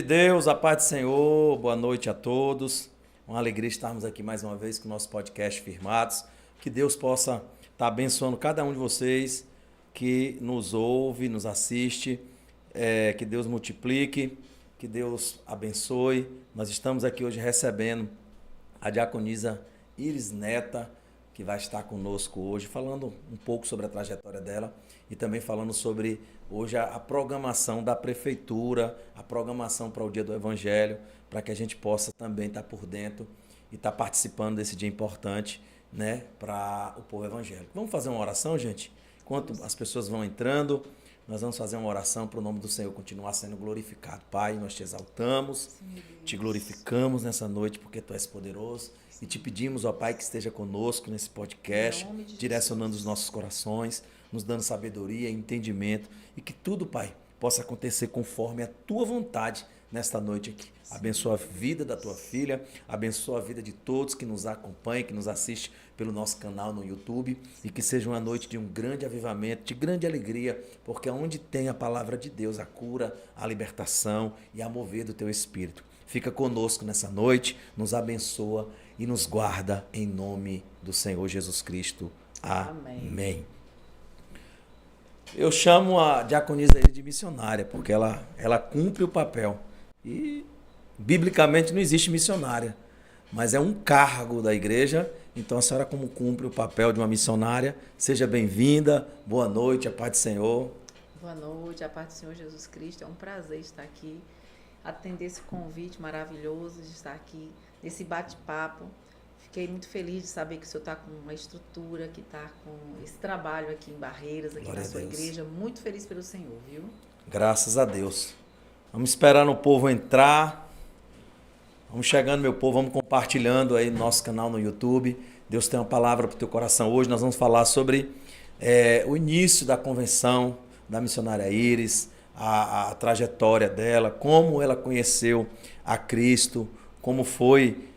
Deus, a paz do Senhor, boa noite a todos. Uma alegria estarmos aqui mais uma vez com o nosso podcast Firmados. Que Deus possa estar abençoando cada um de vocês que nos ouve, nos assiste. Que Deus multiplique, que Deus abençoe. Nós estamos aqui hoje recebendo a diaconisa Iris Neta, que vai estar conosco hoje, falando um pouco sobre a trajetória dela e também falando sobre hoje a programação da prefeitura, a programação para o Dia do Evangelho, para que a gente possa também estar por dentro e estar participando desse dia importante, né, para o povo evangélico. Vamos fazer uma oração, gente? Enquanto as pessoas vão entrando, nós vamos fazer uma oração para o nome do Senhor continuar sendo glorificado. Pai, nós te exaltamos, te glorificamos nessa noite porque Tu és poderoso. E te pedimos, ó Pai, que esteja conosco nesse podcast, direcionando os nossos corações, nos dando sabedoria e entendimento. E que tudo, Pai, possa acontecer conforme a Tua vontade nesta noite aqui. Abençoa a vida da Tua filha, abençoa a vida de todos que nos acompanham, que nos assistem pelo nosso canal no YouTube. E que seja uma noite de um grande avivamento, de grande alegria, porque onde tem a palavra de Deus, a cura, a libertação e a mover do Teu Espírito. Fica conosco nessa noite, nos abençoa e nos guarda em nome do Senhor Jesus Cristo. Amém. Eu chamo a diaconisa de missionária, porque ela cumpre o papel. E, biblicamente, não existe missionária, mas é um cargo da igreja. Então, a senhora, como cumpre o papel de uma missionária, seja bem-vinda. Boa noite, a paz do Senhor. Boa noite, a paz do Senhor Jesus Cristo. É um prazer estar aqui, atender esse convite maravilhoso de estar aqui, nesse bate-papo. Fiquei muito feliz de saber que o senhor está com uma estrutura, que está com esse trabalho aqui em Barreiras, aqui na sua igreja. Muito feliz pelo Senhor, viu? Graças a Deus. Vamos esperando o povo entrar. Vamos chegando, meu povo, vamos compartilhando aí no nosso canal no YouTube. Deus tem uma palavra para o teu coração hoje. Nós vamos falar sobre o início da convenção da missionária Iris, a trajetória dela, como ela conheceu a Cristo, como foi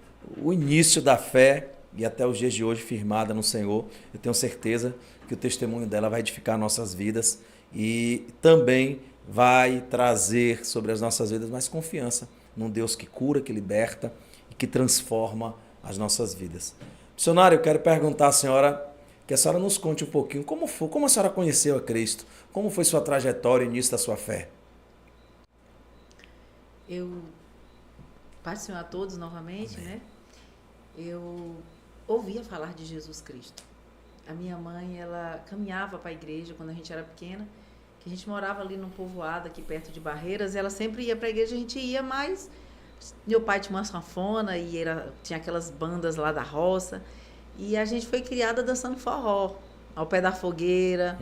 o início da fé e até os dias de hoje firmada no Senhor. Eu tenho certeza que o testemunho dela vai edificar nossas vidas e também vai trazer sobre as nossas vidas mais confiança num Deus que cura, que liberta e que transforma as nossas vidas. Missionário, eu quero perguntar à senhora, que a senhora nos conte um pouquinho como a senhora conheceu a Cristo, como foi sua trajetória, o início da sua fé. Paz do Senhor a todos novamente, Amém. né? Eu ouvia falar de Jesus Cristo. A minha mãe, ela caminhava para a igreja quando a gente era pequena, que a gente morava ali num povoado aqui perto de Barreiras, e ela sempre ia para a igreja, a gente ia, mas meu pai tinha uma sanfona e tinha aquelas bandas lá da roça, e a gente foi criada dançando forró, ao pé da fogueira.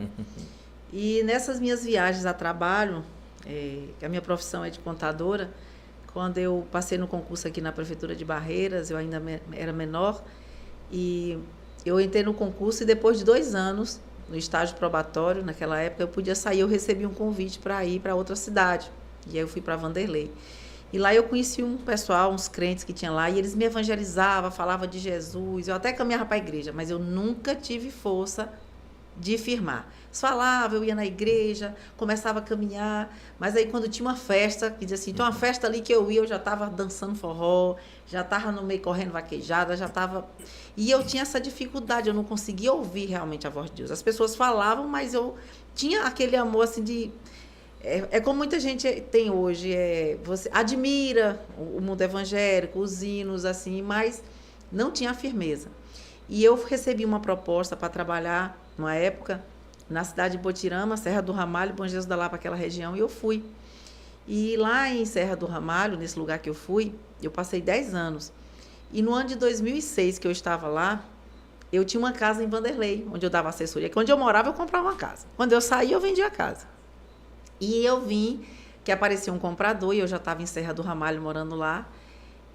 E nessas minhas viagens a trabalho, que a minha profissão é de contadora, quando eu passei no concurso aqui na Prefeitura de Barreiras, eu ainda era menor, e eu entrei no concurso e depois de 2 anos, no estágio probatório, naquela época, eu podia sair, eu recebi um convite para ir para outra cidade. E aí eu fui para Vanderlei. E lá eu conheci um pessoal, uns crentes que tinha lá, e eles me evangelizavam, falavam de Jesus. Eu até caminhava para a igreja, mas eu nunca tive força de firmar. Falava, eu ia na igreja, começava a caminhar, mas aí quando tinha uma festa, que dizia assim, tem uma festa ali que eu ia, eu já estava dançando forró, já estava no meio correndo vaquejada, já estava... E eu tinha essa dificuldade, eu não conseguia ouvir realmente a voz de Deus. As pessoas falavam, mas eu tinha aquele amor assim de... É como muita gente tem hoje, você admira o mundo evangélico, os hinos, assim, mas não tinha firmeza. E eu recebi uma proposta para trabalhar, numa época, na cidade de Botirama, Serra do Ramalho, Bom Jesus da Lapa, aquela região, e eu fui. E lá em Serra do Ramalho, nesse lugar que eu fui, eu passei 10 anos. E no ano de 2006, que eu estava lá, eu tinha uma casa em Vanderlei, onde eu dava assessoria. Que onde eu morava, eu comprava uma casa. Quando eu saí, eu vendia a casa. E eu vim, que apareceu um comprador, e eu já estava em Serra do Ramalho, morando lá,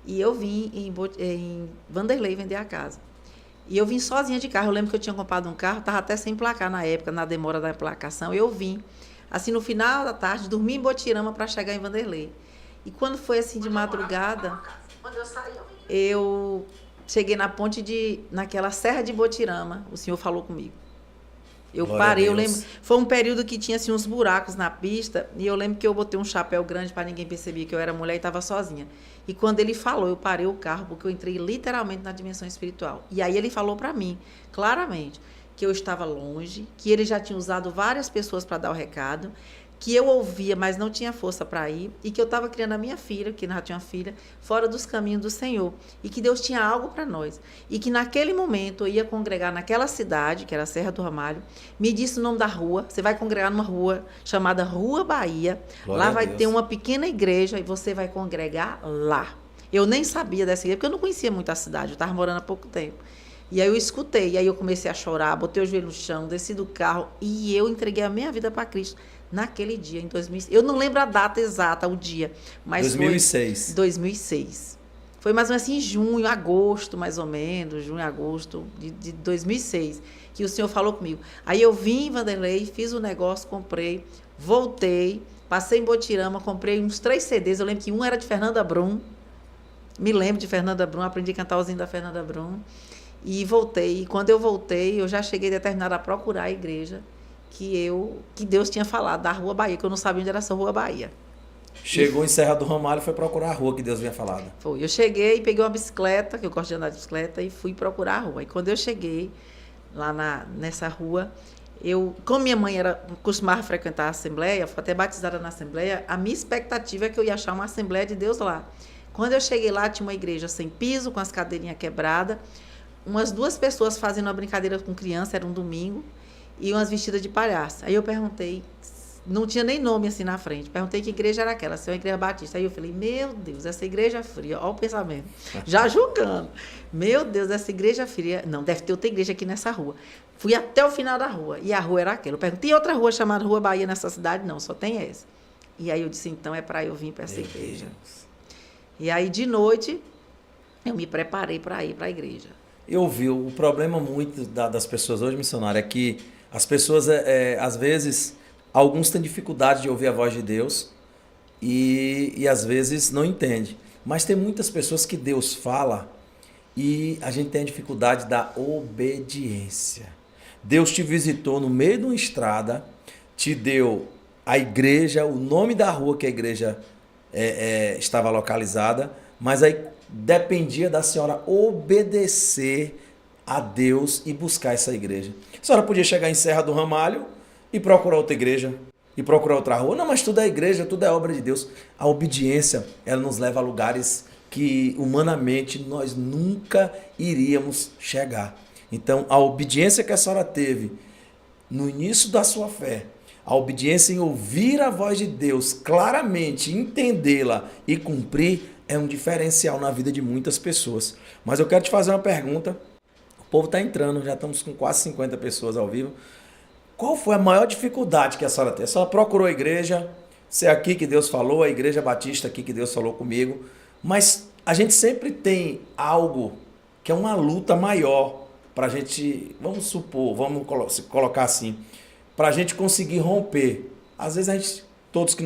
e eu vim em Vanderlei vender a casa. E eu vim sozinha de carro. Eu lembro que eu tinha comprado um carro, estava até sem emplacar na época, na demora da emplacação. Eu vim, assim, no final da tarde, dormi em Botirama para chegar em Vanderlei. E quando foi, assim, de madrugada, eu cheguei na naquela Serra de Botirama, o senhor falou comigo. Eu Glória a parei, eu Deus. lembro. Foi um período que tinha assim, uns buracos na pista. E eu lembro que eu botei um chapéu grande para ninguém perceber que eu era mulher e estava sozinha. E quando ele falou, eu parei o carro, porque eu entrei literalmente na dimensão espiritual. E aí ele falou para mim, claramente, que eu estava longe, que ele já tinha usado várias pessoas para dar o recado, que eu ouvia, mas não tinha força para ir, e que eu estava criando a minha filha, que já tinha uma filha, fora dos caminhos do Senhor, e que Deus tinha algo para nós, e que naquele momento eu ia congregar naquela cidade, que era a Serra do Ramalho. Me disse o nome da rua, você vai congregar numa rua chamada Rua Bahia, Glória lá a vai Deus. ter uma pequena igreja, e você vai congregar lá. Eu nem sabia dessa igreja, porque eu não conhecia muito a cidade, eu estava morando há pouco tempo. E aí eu escutei, e aí eu comecei a chorar, botei o joelho no chão, desci do carro, e eu entreguei a minha vida para Cristo. Naquele dia, em 2006. Eu não lembro a data exata, o dia, mas 2006. foi 2006. Foi mais ou menos assim em junho, agosto, mais ou menos, junho, agosto de 2006, que o senhor falou comigo. Aí eu vim em Vanderlei, fiz o negócio, comprei, voltei, passei em Botirama, comprei uns 3 CDs. Eu lembro que um era de Fernanda Brum, me lembro de Fernanda Brum, aprendi a cantar o zinho da Fernanda Brum, e voltei. E quando eu voltei, eu já cheguei determinada a procurar a igreja que Deus tinha falado, da Rua Bahia, que eu não sabia onde era essa Rua Bahia. Chegou em Serra do Ramalho e foi procurar a rua que Deus vinha falado. Foi. Eu cheguei, peguei uma bicicleta, que eu gosto de andar de bicicleta, e fui procurar a rua. E quando eu cheguei lá nessa rua, como minha mãe costumava frequentar a Assembleia, foi até batizada na Assembleia, a minha expectativa é que eu ia achar uma Assembleia de Deus lá. Quando eu cheguei lá, tinha uma igreja sem piso, com as cadeirinhas quebradas, umas 2 pessoas fazendo uma brincadeira com criança, era um domingo, e umas vestidas de palhaço. Aí eu perguntei, não tinha nem nome assim na frente, perguntei que igreja era aquela, se é uma igreja batista. Aí eu falei, meu Deus, essa igreja fria, olha o pensamento, já julgando. Meu Deus, essa igreja fria, não, deve ter outra igreja aqui nessa rua. Fui até o final da rua, e a rua era aquela. Eu perguntei, tem outra rua chamada Rua Bahia nessa cidade? Não, só tem essa. E aí eu disse, então é para eu vir para essa igreja. E aí de noite, eu me preparei para ir para a igreja. Eu vi, o problema muito das pessoas hoje, missionário, é que as pessoas, às vezes, alguns têm dificuldade de ouvir a voz de Deus e às vezes não entende. Mas tem muitas pessoas que Deus fala e a gente tem a dificuldade da obediência. Deus te visitou no meio de uma estrada, te deu a igreja, o nome da rua que a igreja estava localizada, mas aí dependia da senhora obedecer a Deus e buscar essa igreja. A senhora podia chegar em Serra do Ramalho e procurar outra igreja, e procurar outra rua. Não, mas tudo é igreja, tudo é obra de Deus. A obediência, ela nos leva a lugares que humanamente nós nunca iríamos chegar. Então, a obediência que a senhora teve no início da sua fé, a obediência em ouvir a voz de Deus claramente, entendê-la e cumprir, é um diferencial na vida de muitas pessoas. Mas eu quero te fazer uma pergunta. O povo está entrando, já estamos com quase 50 pessoas ao vivo. Qual foi a maior dificuldade que a senhora teve? A senhora procurou a igreja, se é aqui que Deus falou, a igreja batista aqui que Deus falou comigo, mas a gente sempre tem algo que é uma luta maior para a gente, vamos supor, vamos colocar assim, para a gente conseguir romper. Às vezes a gente, todos que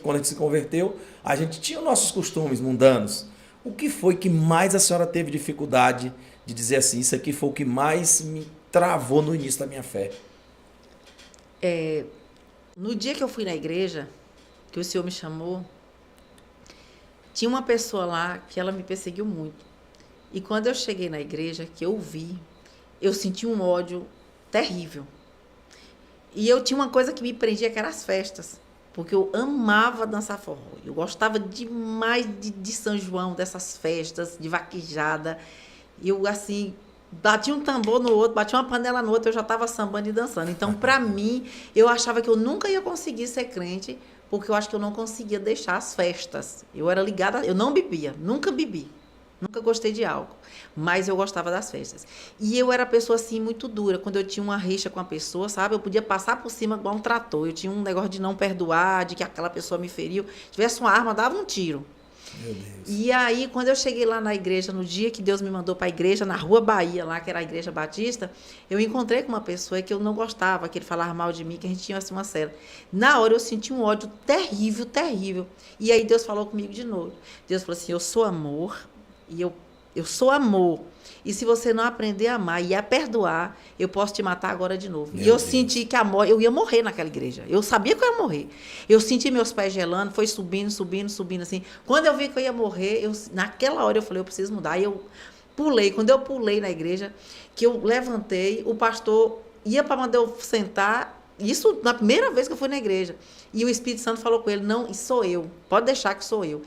quando a gente se converteu, a gente tinha os nossos costumes mundanos. O que foi que mais a senhora teve dificuldade de dizer assim, isso aqui foi o que mais me travou no início da minha fé? No dia que eu fui na igreja, que o senhor me chamou, tinha uma pessoa lá que ela me perseguiu muito. E quando eu cheguei na igreja, que eu vi, eu senti um ódio terrível. E eu tinha uma coisa que me prendia, que eram as festas. Porque eu amava dançar forró. Eu gostava demais de São João, dessas festas, de vaquejada. Eu, assim, batia um tambor no outro, batia uma panela no outro, eu já estava sambando e dançando. Então, para mim, eu achava que eu nunca ia conseguir ser crente, porque eu acho que eu não conseguia deixar as festas. Eu era ligada, eu não bebia, nunca bebi. Nunca gostei de álcool, mas eu gostava das festas. E eu era pessoa, assim, muito dura. Quando eu tinha uma rixa com a pessoa, sabe? Eu podia passar por cima igual um trator. Eu tinha um negócio de não perdoar, de que aquela pessoa me feriu. Se tivesse uma arma, dava um tiro. Meu Deus. E aí, quando eu cheguei lá na igreja, no dia que Deus me mandou para a igreja, na Rua Bahia, lá, que era a igreja batista, eu encontrei com uma pessoa que eu não gostava, que ele falava mal de mim, que a gente tinha assim uma cela. Na hora eu senti um ódio terrível, terrível. E aí Deus falou comigo de novo. Deus falou assim, eu sou amor, e eu eu sou amor. E se você não aprender a amar e a perdoar, eu posso te matar agora de novo. E eu senti que eu ia morrer naquela igreja. Eu sabia que eu ia morrer. Eu senti meus pés gelando, foi subindo, subindo, subindo assim. Quando eu vi que eu ia morrer, naquela hora eu falei, eu preciso mudar. Aí eu pulei. Quando eu pulei na igreja, que eu levantei, o pastor ia para mandar eu sentar. Isso na primeira vez que eu fui na igreja. E o Espírito Santo falou com ele, não, isso sou eu. Pode deixar que sou eu.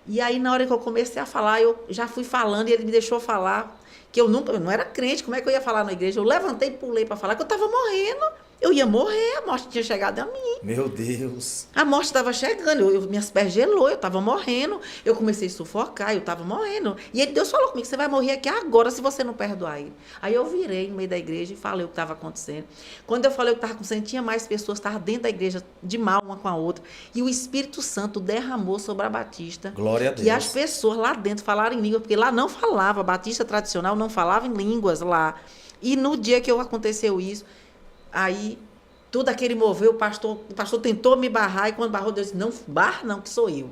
E aí, na hora que eu comecei a falar, eu já fui falando e ele me deixou falar. Que eu não era crente, como é que eu ia falar na igreja? Eu levantei e pulei para falar que eu estava morrendo. Eu ia morrer, a morte tinha chegado a mim. Meu Deus. A morte estava chegando, minhas pés gelou, eu estava morrendo. Eu comecei a sufocar, eu estava morrendo. E Deus falou comigo, você vai morrer aqui agora se você não perdoar ele. Aí eu virei no meio da igreja e falei o que estava acontecendo. Quando eu falei o que estava acontecendo, tinha mais pessoas que estavam dentro da igreja, de mal uma com a outra. E o Espírito Santo derramou sobre a Batista. Glória a Deus. E as pessoas lá dentro falaram em língua, porque lá não falava, a Batista tradicional não falava em línguas lá. E no dia que aconteceu isso, aí, tudo aquele moveu, o pastor tentou me barrar, e quando barrou, Deus disse, não, barra não, que sou eu.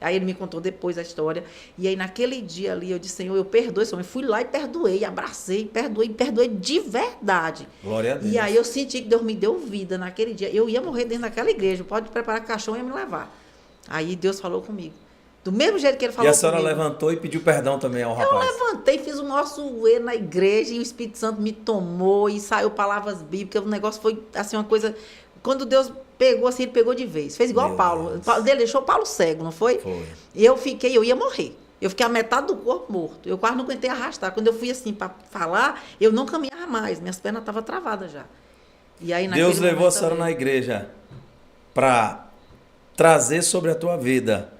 Aí ele me contou depois a história, e aí naquele dia ali, eu disse, Senhor, eu perdoo esse homem. Fui lá e perdoei, abracei, perdoei de verdade. Glória a Deus. E aí eu senti que Deus me deu vida naquele dia. Eu ia morrer dentro daquela igreja, pode preparar caixão e ia me levar. Aí Deus falou comigo. Do mesmo jeito que ele falou comigo. E a senhora comigo, levantou e pediu perdão também ao rapaz? Eu levantei, fiz o maior zoeiro na igreja e o Espírito Santo me tomou e saiu palavras bíblicas. O negócio foi assim, uma coisa... Quando Deus pegou, assim, ele pegou de vez. Fez igual Paulo. Ele deixou Paulo cego, não foi? Foi. Eu ia morrer. Eu fiquei a metade do corpo morto. Eu quase não aguentei arrastar. Quando eu fui assim para falar, eu não caminhava mais. Minhas pernas estavam travadas já. E aí, Deus levou a senhora na igreja para trazer sobre a tua vida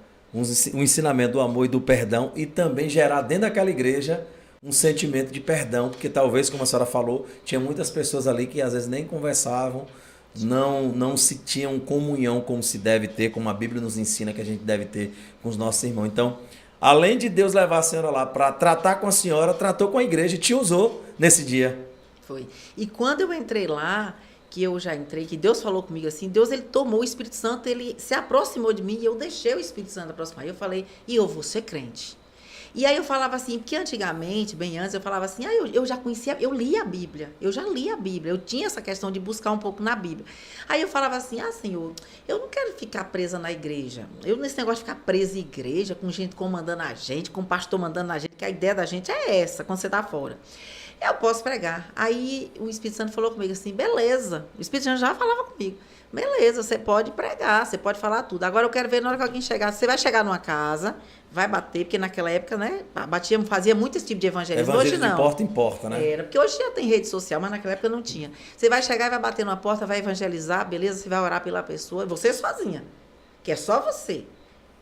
um ensinamento do amor e do perdão e também gerar dentro daquela igreja um sentimento de perdão, porque talvez, como a senhora falou, tinha muitas pessoas ali que às vezes nem conversavam, não se tinham comunhão como se deve ter, como a Bíblia nos ensina que a gente deve ter com os nossos irmãos. Então, além de Deus levar a senhora lá para tratar com a senhora, tratou com a igreja e te usou nesse dia. Foi. E quando eu entrei lá, que eu já entrei, que Deus falou comigo assim, Deus, ele tomou o Espírito Santo, ele se aproximou de mim e eu deixei o Espírito Santo aproximar. E eu falei, e eu vou ser crente. E aí eu falava assim, porque antigamente, bem antes, eu falava assim, eu já conhecia, eu li a Bíblia, eu já li a Bíblia, eu tinha essa questão de buscar um pouco na Bíblia. Aí eu falava assim, Senhor, eu não quero ficar presa na igreja, eu nesse negócio de ficar presa em igreja, com gente comandando a gente, com pastor mandando a gente, que a ideia da gente é essa, quando você está fora. Eu posso pregar. Aí o Espírito Santo falou comigo assim, beleza, o Espírito Santo já falava comigo, beleza, você pode pregar, você pode falar tudo. Agora eu quero ver na hora que alguém chegar, você vai chegar numa casa, vai bater, porque naquela época, né, fazia muito esse tipo de evangelismo. Hoje não. De porta em porta, né? Era, porque hoje já tem rede social, mas naquela época não tinha. Você vai chegar e vai bater numa porta, vai evangelizar, beleza, você vai orar pela pessoa, você sozinha, que é só você.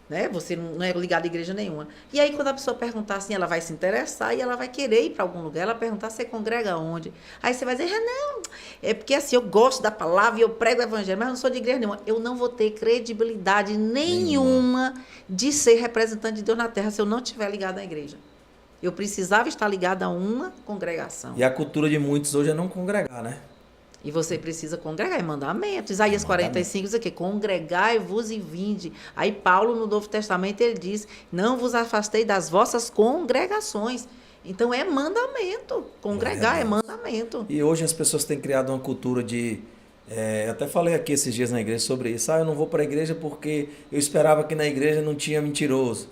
Né? Você não é ligado a igreja nenhuma. E aí, quando a pessoa perguntar assim, ela vai se interessar e ela vai querer ir para algum lugar. Ela perguntar, você congrega onde? Aí você vai dizer, não, é porque assim, eu gosto da palavra e eu prego o evangelho, mas eu não sou de igreja nenhuma. Eu não vou ter credibilidade nenhuma de ser representante de Deus na terra se eu não estiver ligado à igreja. Eu precisava estar ligado a uma congregação. E a cultura de muitos hoje é não congregar, né? E você precisa congregar, é mandamento. Isaías 45 diz aqui, congregai-vos e vinde. Aí Paulo, no Novo Testamento, ele diz, não vos afastei das vossas congregações. Então, é mandamento. Congregar é mandamento. E hoje as pessoas têm criado uma cultura de... até falei aqui esses dias na igreja sobre isso. Eu não vou para a igreja porque eu esperava que na igreja não tinha mentiroso.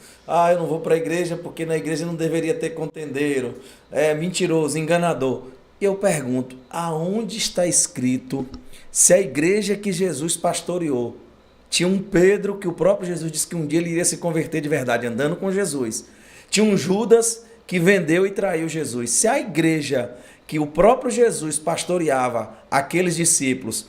Eu não vou para a igreja porque na igreja não deveria ter contendeiro. Mentiroso, enganador. E eu pergunto, aonde está escrito se a igreja que Jesus pastoreou tinha um Pedro que o próprio Jesus disse que um dia ele iria se converter de verdade, andando com Jesus. Tinha um Judas que vendeu e traiu Jesus. Se a igreja que o próprio Jesus pastoreava, aqueles discípulos,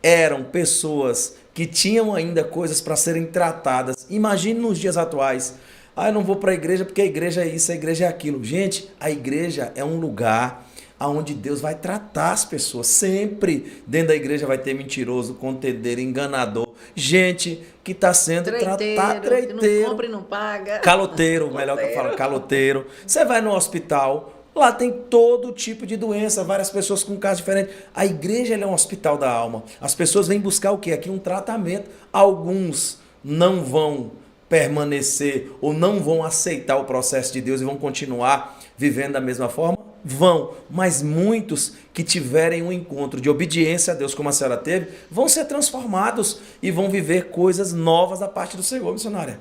eram pessoas que tinham ainda coisas para serem tratadas, imagine nos dias atuais. Eu não vou para a igreja porque a igreja é isso, a igreja é aquilo. Gente, a igreja é um lugar onde Deus vai tratar as pessoas. Sempre dentro da igreja vai ter mentiroso, contendeiro, enganador, gente que está sendo tratada, treiteiro, que não compra e não paga, caloteiro, melhor que eu falo, caloteiro. Você vai no hospital, lá tem todo tipo de doença, várias pessoas com casos diferentes. A igreja é um hospital da alma. As pessoas vêm buscar o quê? Aqui um tratamento. Alguns não vão permanecer ou não vão aceitar o processo de Deus e vão continuar vivendo da mesma forma? Vão, mas muitos que tiverem um encontro de obediência a Deus, como a senhora teve, vão ser transformados e vão viver coisas novas da parte do Senhor, missionária.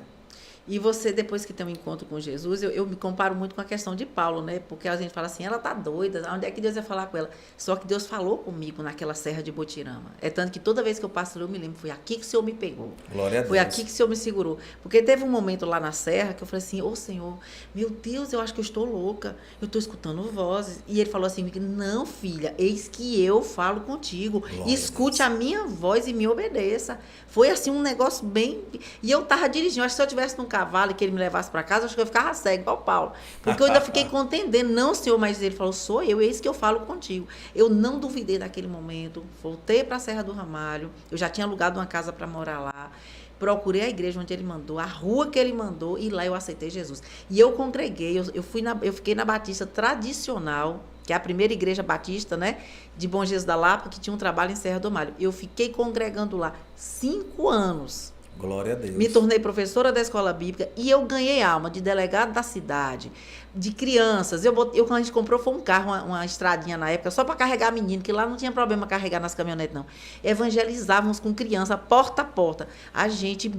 E você, depois que tem um encontro com Jesus, eu me comparo muito com a questão de Paulo, né? Porque a gente fala assim, ela tá doida, onde é que Deus ia falar com ela? Só que Deus falou comigo naquela serra de Botirama. É tanto que toda vez que eu passo ali, eu me lembro, foi aqui que o Senhor me pegou. Glória a Deus. Foi aqui que o Senhor me segurou. Porque teve um momento lá na serra que eu falei assim, ô Senhor, meu Deus, eu acho que eu estou louca, eu estou escutando vozes. E ele falou assim, não, filha, eis que eu falo contigo. Glória escute a minha voz e me obedeça. Foi assim um negócio bem... E eu tava dirigindo, acho que se eu tivesse num cavalo e que ele me levasse para casa, acho que eu ficava cego, igual o Paulo. Porque eu ainda fiquei contendendo. Não, Senhor, mas ele falou, sou eu, eis que eu falo contigo. Eu não duvidei daquele momento. Voltei para a Serra do Ramalho. Eu já tinha alugado uma casa para morar lá. Procurei a igreja onde ele mandou, a rua que ele mandou, e lá eu aceitei Jesus. E eu congreguei, eu fiquei na Batista tradicional, que é a primeira igreja batista, né, de Bom Jesus da Lapa, que tinha um trabalho em Serra do Ramalho. Eu fiquei congregando lá 5 anos. Glória a Deus. Me tornei professora da escola bíblica e eu ganhei alma de delegado da cidade, de crianças. Quando a gente comprou, foi um carro, uma estradinha na época, só para carregar menino, que lá não tinha problema carregar nas caminhonetes, não. Evangelizávamos com criança, porta a porta. A gente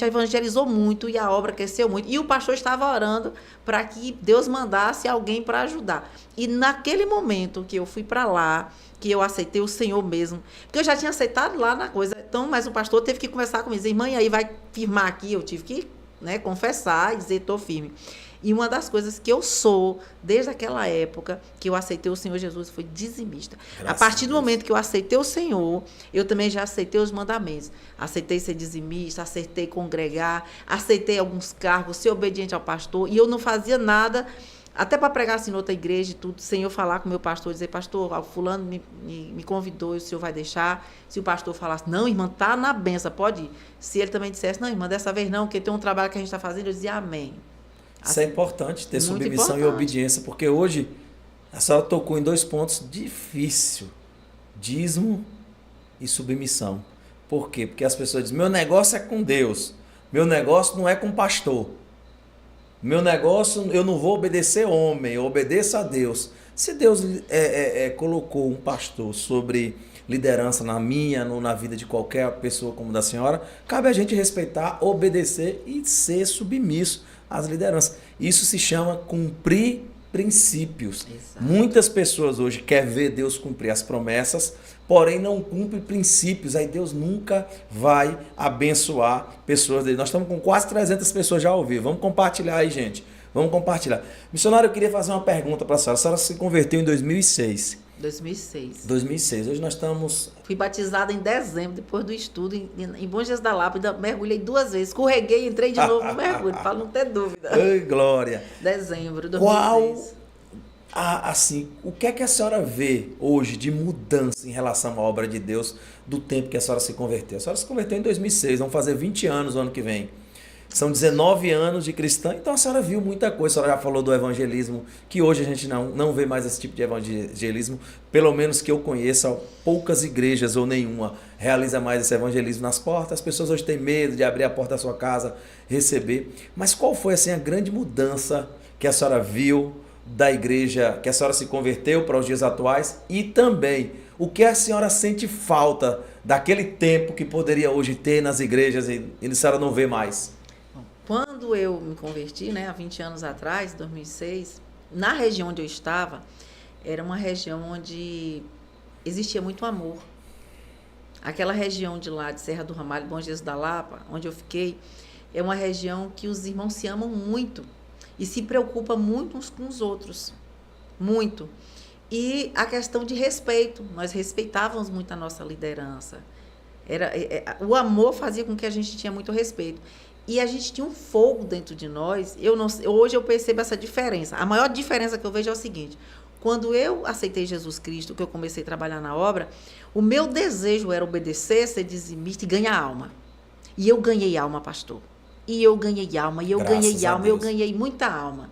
evangelizou muito e a obra cresceu muito. E o pastor estava orando para que Deus mandasse alguém para ajudar. E naquele momento que eu fui para lá, que eu aceitei o Senhor mesmo, porque eu já tinha aceitado lá na coisa, então, mas o pastor teve que conversar comigo, dizer, mãe, aí vai firmar aqui, eu tive que, né, confessar e dizer, estou firme. E uma das coisas que eu sou, desde aquela época que eu aceitei o Senhor Jesus, foi dizimista. A partir do momento que eu aceitei o Senhor, eu também já aceitei os mandamentos. Aceitei ser dizimista, aceitei congregar, aceitei alguns cargos, ser obediente ao pastor, e eu não fazia nada, até para pregar assim, em outra igreja e tudo, sem eu falar com o meu pastor, dizer, pastor, fulano me convidou e o senhor vai deixar. Se o pastor falasse, não, irmã, tá na benção, pode ir. Se ele também dissesse, não, irmã, dessa vez não, porque tem um trabalho que a gente está fazendo, eu dizia, amém. Assim, isso é importante, ter submissão importante. E obediência, porque hoje a senhora tocou em 2 pontos difíceis, dízimo e submissão. Por quê? Porque as pessoas dizem, meu negócio é com Deus, meu negócio não é com pastor. Meu negócio, eu não vou obedecer homem, eu obedeço a Deus. Se Deus colocou um pastor sobre liderança na minha, na vida de qualquer pessoa como da senhora, cabe a gente respeitar, obedecer e ser submisso às lideranças. Isso se chama cumprir princípios. Exato. Muitas pessoas hoje querem ver Deus cumprir as promessas, porém não cumpre princípios, aí Deus nunca vai abençoar pessoas dele. Nós estamos com quase 300 pessoas já ao vivo, vamos compartilhar aí, gente, vamos compartilhar. Missionário, eu queria fazer uma pergunta para a senhora se converteu em 2006. 2006, hoje nós estamos... Fui batizada em dezembro, depois do estudo, em Bom Jesus da Lapa, ainda mergulhei 2 vezes, escorreguei e entrei de novo no mergulho, para não ter dúvida. Ai, glória! Dezembro de 2006. Assim, o que é que a senhora vê hoje de mudança em relação à obra de Deus do tempo que a senhora se converteu? A senhora se converteu em 2006, vão fazer 20 anos no ano que vem. São 19 anos de cristã, então a senhora viu muita coisa. A senhora já falou do evangelismo, que hoje a gente não vê mais esse tipo de evangelismo, pelo menos que eu conheça, poucas igrejas ou nenhuma realiza mais esse evangelismo nas portas. As pessoas hoje têm medo de abrir a porta da sua casa, receber. Mas qual foi assim, a grande mudança que a senhora viu da igreja, que a senhora se converteu para os dias atuais, e também o que a senhora sente falta daquele tempo que poderia hoje ter nas igrejas e a senhora não vê mais? Quando eu me converti, né, há 20 anos atrás, 2006, na região onde eu estava, era uma região onde existia muito amor. Aquela região de lá, de Serra do Ramalho, Bom Jesus da Lapa, onde eu fiquei, é uma região que os irmãos se amam muito e se preocupam muito uns com os outros. Muito. E a questão de respeito, nós respeitávamos muito a nossa liderança. O amor fazia com que a gente tinha muito respeito. E a gente tinha um fogo dentro de nós. Hoje eu percebo essa diferença. A maior diferença que eu vejo é o seguinte: quando eu aceitei Jesus Cristo, que eu comecei a trabalhar na obra, o meu desejo era obedecer, ser dizimista e ganhar alma. E eu ganhei alma, pastor. E eu ganhei alma, e eu ganhei alma, eu ganhei muita alma.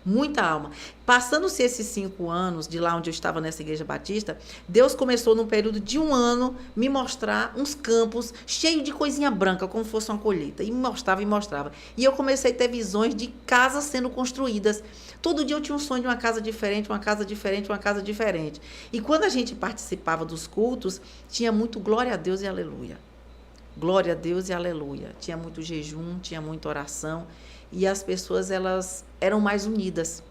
Muita alma. Passando-se esses 5 anos, de lá onde eu estava nessa igreja batista, Deus começou, num período de 1 ano, me mostrar uns campos cheios de coisinha branca, como fosse uma colheita. E me mostrava, e mostrava. E eu comecei a ter visões de casas sendo construídas. Todo dia eu tinha um sonho de uma casa diferente, uma casa diferente, uma casa diferente. E quando a gente participava dos cultos, tinha muito glória a Deus e aleluia. Glória a Deus e aleluia. Tinha muito jejum, tinha muita oração. E as pessoas, elas eram mais unidas.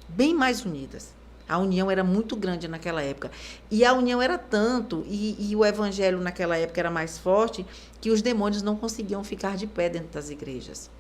Bem mais unidas. A união era muito grande naquela época. E a união era tanto, e o evangelho naquela época era mais forte, que os demônios não conseguiam ficar de pé dentro das igrejas.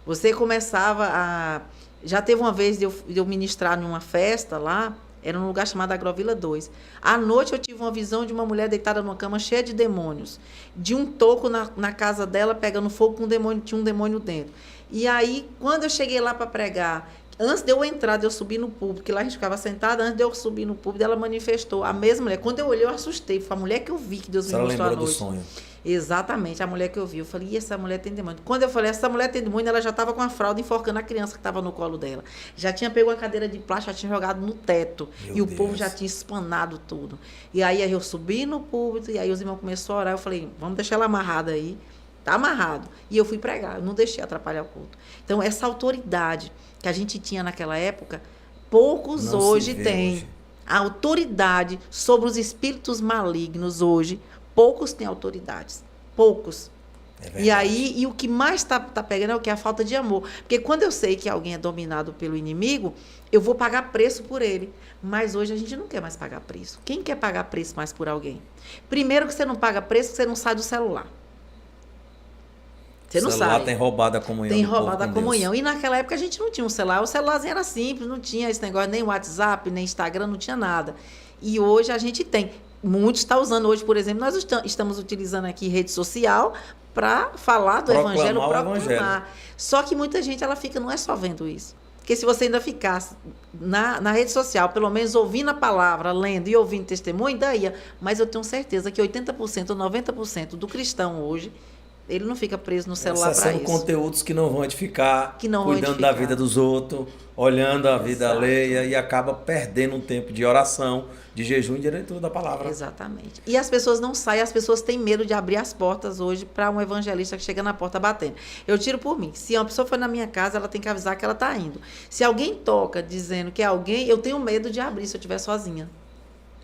Você começava a... Já teve uma vez de eu ministrar numa festa lá, era num lugar chamado Agrovila 2. À noite eu tive uma visão de uma mulher deitada numa cama cheia de demônios. De um toco na casa dela, pegando fogo com um demônio, tinha um demônio dentro. E aí, quando eu cheguei lá para pregar, antes de eu entrar, de eu subir no púlpito, que lá a gente ficava sentada, antes de eu subir no púlpito, ela manifestou, a mesma mulher. Quando eu olhei, eu assustei. Foi a mulher que eu vi, que Deus me mostrou à noite. Você lembrou do sonho? Exatamente, a mulher que eu vi. Eu falei, e essa mulher tem demônio? Quando eu falei, essa mulher tem demônio, ela já estava com a fralda enforcando a criança que estava no colo dela. Já tinha pego uma cadeira de plástico, já tinha jogado no teto. O povo já tinha espanado tudo. E aí eu subi no púlpito, e aí os irmãos começaram a orar. Eu falei, vamos deixar ela amarrada aí. Tá amarrado. E eu fui pregar, eu não deixei atrapalhar o culto. Então, essa autoridade que a gente tinha naquela época, poucos hoje têm. A autoridade sobre os espíritos malignos hoje, poucos têm autoridades. Poucos. E aí, e o que mais tá pegando é o que? A falta de amor. Porque quando eu sei que alguém é dominado pelo inimigo, eu vou pagar preço por ele. Mas hoje a gente não quer mais pagar preço. Quem quer pagar preço mais por alguém? Primeiro que você não paga preço, que você não sai do celular. Você não sabe. O celular tem roubado a comunhão. Tem roubado a comunhão. E naquela época a gente não tinha um celular. O celularzinho era simples, não tinha esse negócio, nem WhatsApp, nem Instagram, não tinha nada. E hoje a gente tem. Muitos estão usando hoje, por exemplo, nós estamos utilizando aqui rede social para falar do evangelho, proclamar. Só que muita gente, ela fica, não é só vendo isso. Porque se você ainda ficasse na rede social, pelo menos ouvindo a palavra, lendo e ouvindo testemunho, daí. Mas eu tenho certeza que 80% ou 90% do cristão hoje, ele não fica preso no celular para isso. Conteúdos que não vão edificar, cuidando da vida dos outros, olhando a vida alheia e acaba perdendo um tempo de oração, de jejum e de leitura da palavra. Exatamente. E as pessoas não saem, as pessoas têm medo de abrir as portas hoje para um evangelista que chega na porta batendo. Eu tiro por mim. Se uma pessoa for na minha casa, ela tem que avisar que ela está indo. Se alguém toca dizendo que é alguém, eu tenho medo de abrir se eu estiver sozinha.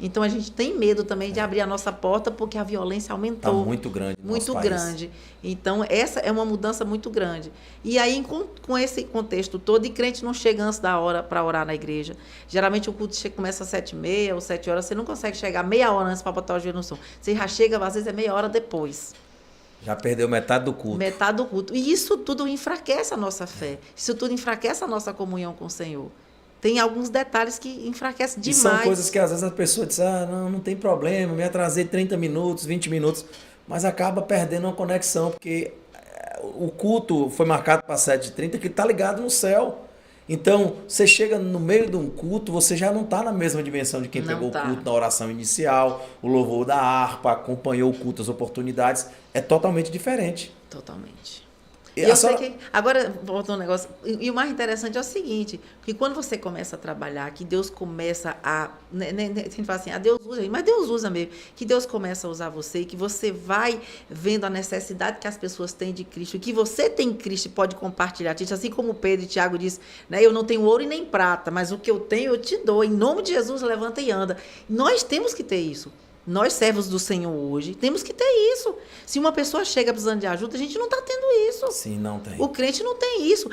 Então, a gente tem medo também de abrir a nossa porta porque a violência aumentou. Está muito grande no nosso país. Muito grande. Então, essa é uma mudança muito grande. E aí, com esse contexto todo, e crente não chega antes da hora para orar na igreja. Geralmente, o culto começa às 7h30 ou 7 horas. Você não consegue chegar meia hora antes para botar o joelho no som. Você já chega, às vezes, é meia hora depois. Já perdeu metade do culto. Metade do culto. E isso tudo enfraquece a nossa fé. Isso tudo enfraquece a nossa comunhão com o Senhor. Tem alguns detalhes que enfraquecem demais. E são coisas que às vezes a pessoa diz, não tem problema, me atrasei 30 minutos, 20 minutos, mas acaba perdendo uma conexão, porque o culto foi marcado para 7h30, que está ligado no céu. Então, você chega no meio de um culto, você já não está na mesma dimensão de quem pegou o culto na oração inicial, o louvor da harpa, acompanhou o culto, as oportunidades. É totalmente diferente. Totalmente. E eu sei que, agora, voltando um negócio, e o mais interessante é o seguinte, que quando você começa a trabalhar, que Deus começa a, a gente fala assim, Deus usa, mas Deus usa mesmo, que Deus começa a usar você, que você vai vendo a necessidade que as pessoas têm de Cristo, que você tem Cristo e pode compartilhar, assim como Pedro e Tiago diz, né, eu não tenho ouro e nem prata, mas o que eu tenho eu te dou, em nome de Jesus, levanta e anda. Nós temos que ter isso. Nós, servos do Senhor hoje, temos que ter isso. Se uma pessoa chega precisando de ajuda, a gente não está tendo isso. Sim, não tem. O crente não tem isso.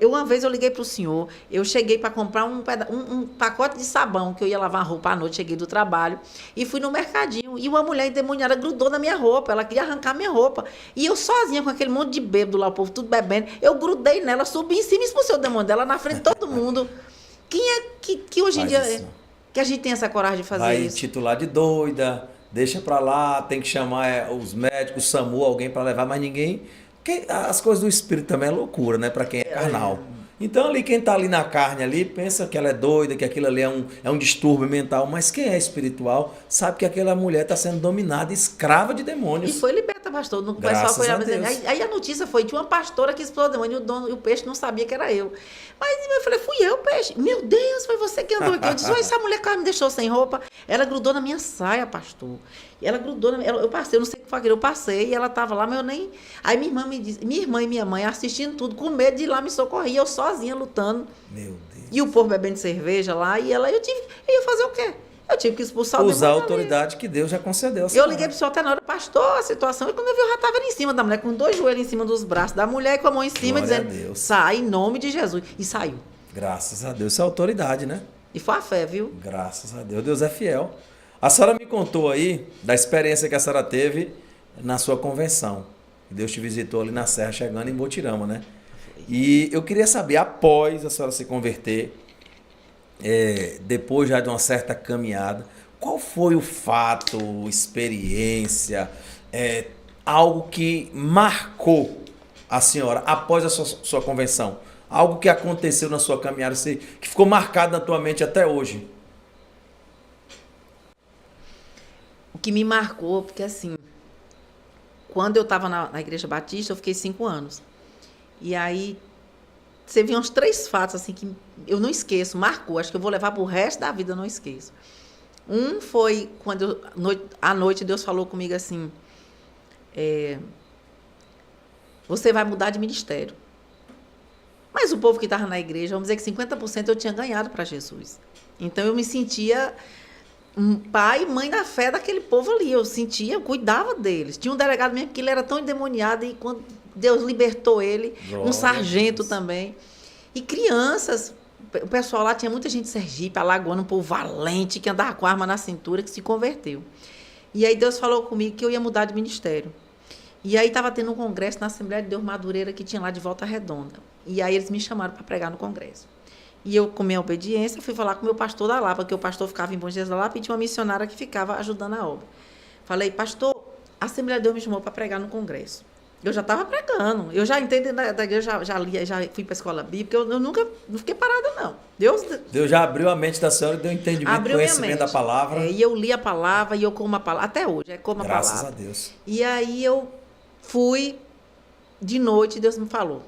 Uma vez eu liguei para o senhor, eu cheguei para comprar um pacote de sabão, que eu ia lavar a roupa à noite, cheguei do trabalho, e fui no mercadinho, e uma mulher endemoniada grudou na minha roupa, ela queria arrancar minha roupa. E eu sozinha, com aquele monte de bêbado lá, o povo tudo bebendo, eu grudei nela, subi em cima e expulsei o demônio dela na frente de todo mundo. Quem é que hoje em dia... Que a gente tem essa coragem de fazer isso. Vai titular de doida, deixa pra lá, tem que chamar os médicos, o SAMU, alguém para levar, mas ninguém... Porque as coisas do espírito também é loucura, né? Para quem é carnal. Então, ali, quem tá ali na carne ali, pensa que ela é doida, que aquilo ali é um distúrbio mental, mas quem é espiritual sabe que aquela mulher está sendo dominada, escrava de demônios. E foi liberta pastor. O pessoal Graças foi lá a dizendo. Deus. Aí a notícia foi, tinha uma pastora que explodiu demônio e o peixe não sabia que era eu. Mas eu falei, fui eu, peixe. Meu Deus, foi você que andou aqui. Eu disse, olha, essa mulher quase me deixou sem roupa. Ela grudou na minha saia, pastor. Ela grudou na minha... Eu passei, eu não sei o que foi aquilo, eu passei e ela estava lá, mas eu nem... Aí minha irmã me disse, minha irmã e minha mãe assistindo tudo, com medo de ir lá me socorrer, eu sozinha lutando. Meu Deus. E o povo bebendo cerveja lá, e ela, eu ia fazer o quê? Eu tive que expulsar o demônio. Usar a autoridade que Deus já concedeu. Eu liguei pro senhor até na hora, pastor, a situação. E quando eu vi, eu já estava em cima da mulher, com 2 joelhos em cima dos braços da mulher e com a mão em cima, Glória a dizendo, Deus. sai em nome de Jesus. E saiu. Graças a Deus. Isso é autoridade, né? E foi a fé, viu? Graças a Deus. Deus é fiel. A senhora me contou aí da experiência que a senhora teve na sua convenção. Deus te visitou ali na Serra, chegando em Botirama, né? E eu queria saber, após a senhora se converter, depois já de uma certa caminhada, qual foi o fato, experiência, algo que marcou a senhora após a sua convenção? Algo que aconteceu na sua caminhada, que ficou marcado na tua mente até hoje? O que me marcou, porque assim, quando eu estava na Igreja Batista, eu fiquei 5 anos. E aí, você viu uns 3 fatos assim que eu não esqueço, marcou, acho que eu vou levar para o resto da vida, eu não esqueço. Um foi quando à noite Deus falou comigo assim, você vai mudar de ministério. Mas o povo que estava na igreja, vamos dizer que 50% eu tinha ganhado para Jesus. Então eu me sentia pai e mãe da fé daquele povo ali. Eu cuidava deles. Tinha um delegado mesmo que ele era tão endemoniado e quando Deus libertou ele, um sargento também. E crianças, o pessoal lá tinha muita gente de Sergipe, Alagoana, um povo valente, que andava com arma na cintura, que se converteu. E aí Deus falou comigo que eu ia mudar de ministério. E aí estava tendo um congresso na Assembleia de Deus Madureira, que tinha lá de Volta Redonda. E aí eles me chamaram para pregar no congresso. E eu, com minha obediência, fui falar com o meu pastor da Lapa, porque o pastor ficava em Bom Jesus da Lapa e tinha uma missionária que ficava ajudando a obra. Falei, pastor, a Assembleia de Deus me chamou para pregar no congresso. Eu já estava pregando, eu já entendi da igreja, já lia, já fui para a escola bíblica, eu nunca não fiquei parada, não. Deus já abriu a mente da senhora e deu entendimento, conhecimento da palavra. E eu li a palavra e eu como a palavra, até hoje, como a palavra. Graças a Deus. E aí eu fui, de noite, Deus me falou.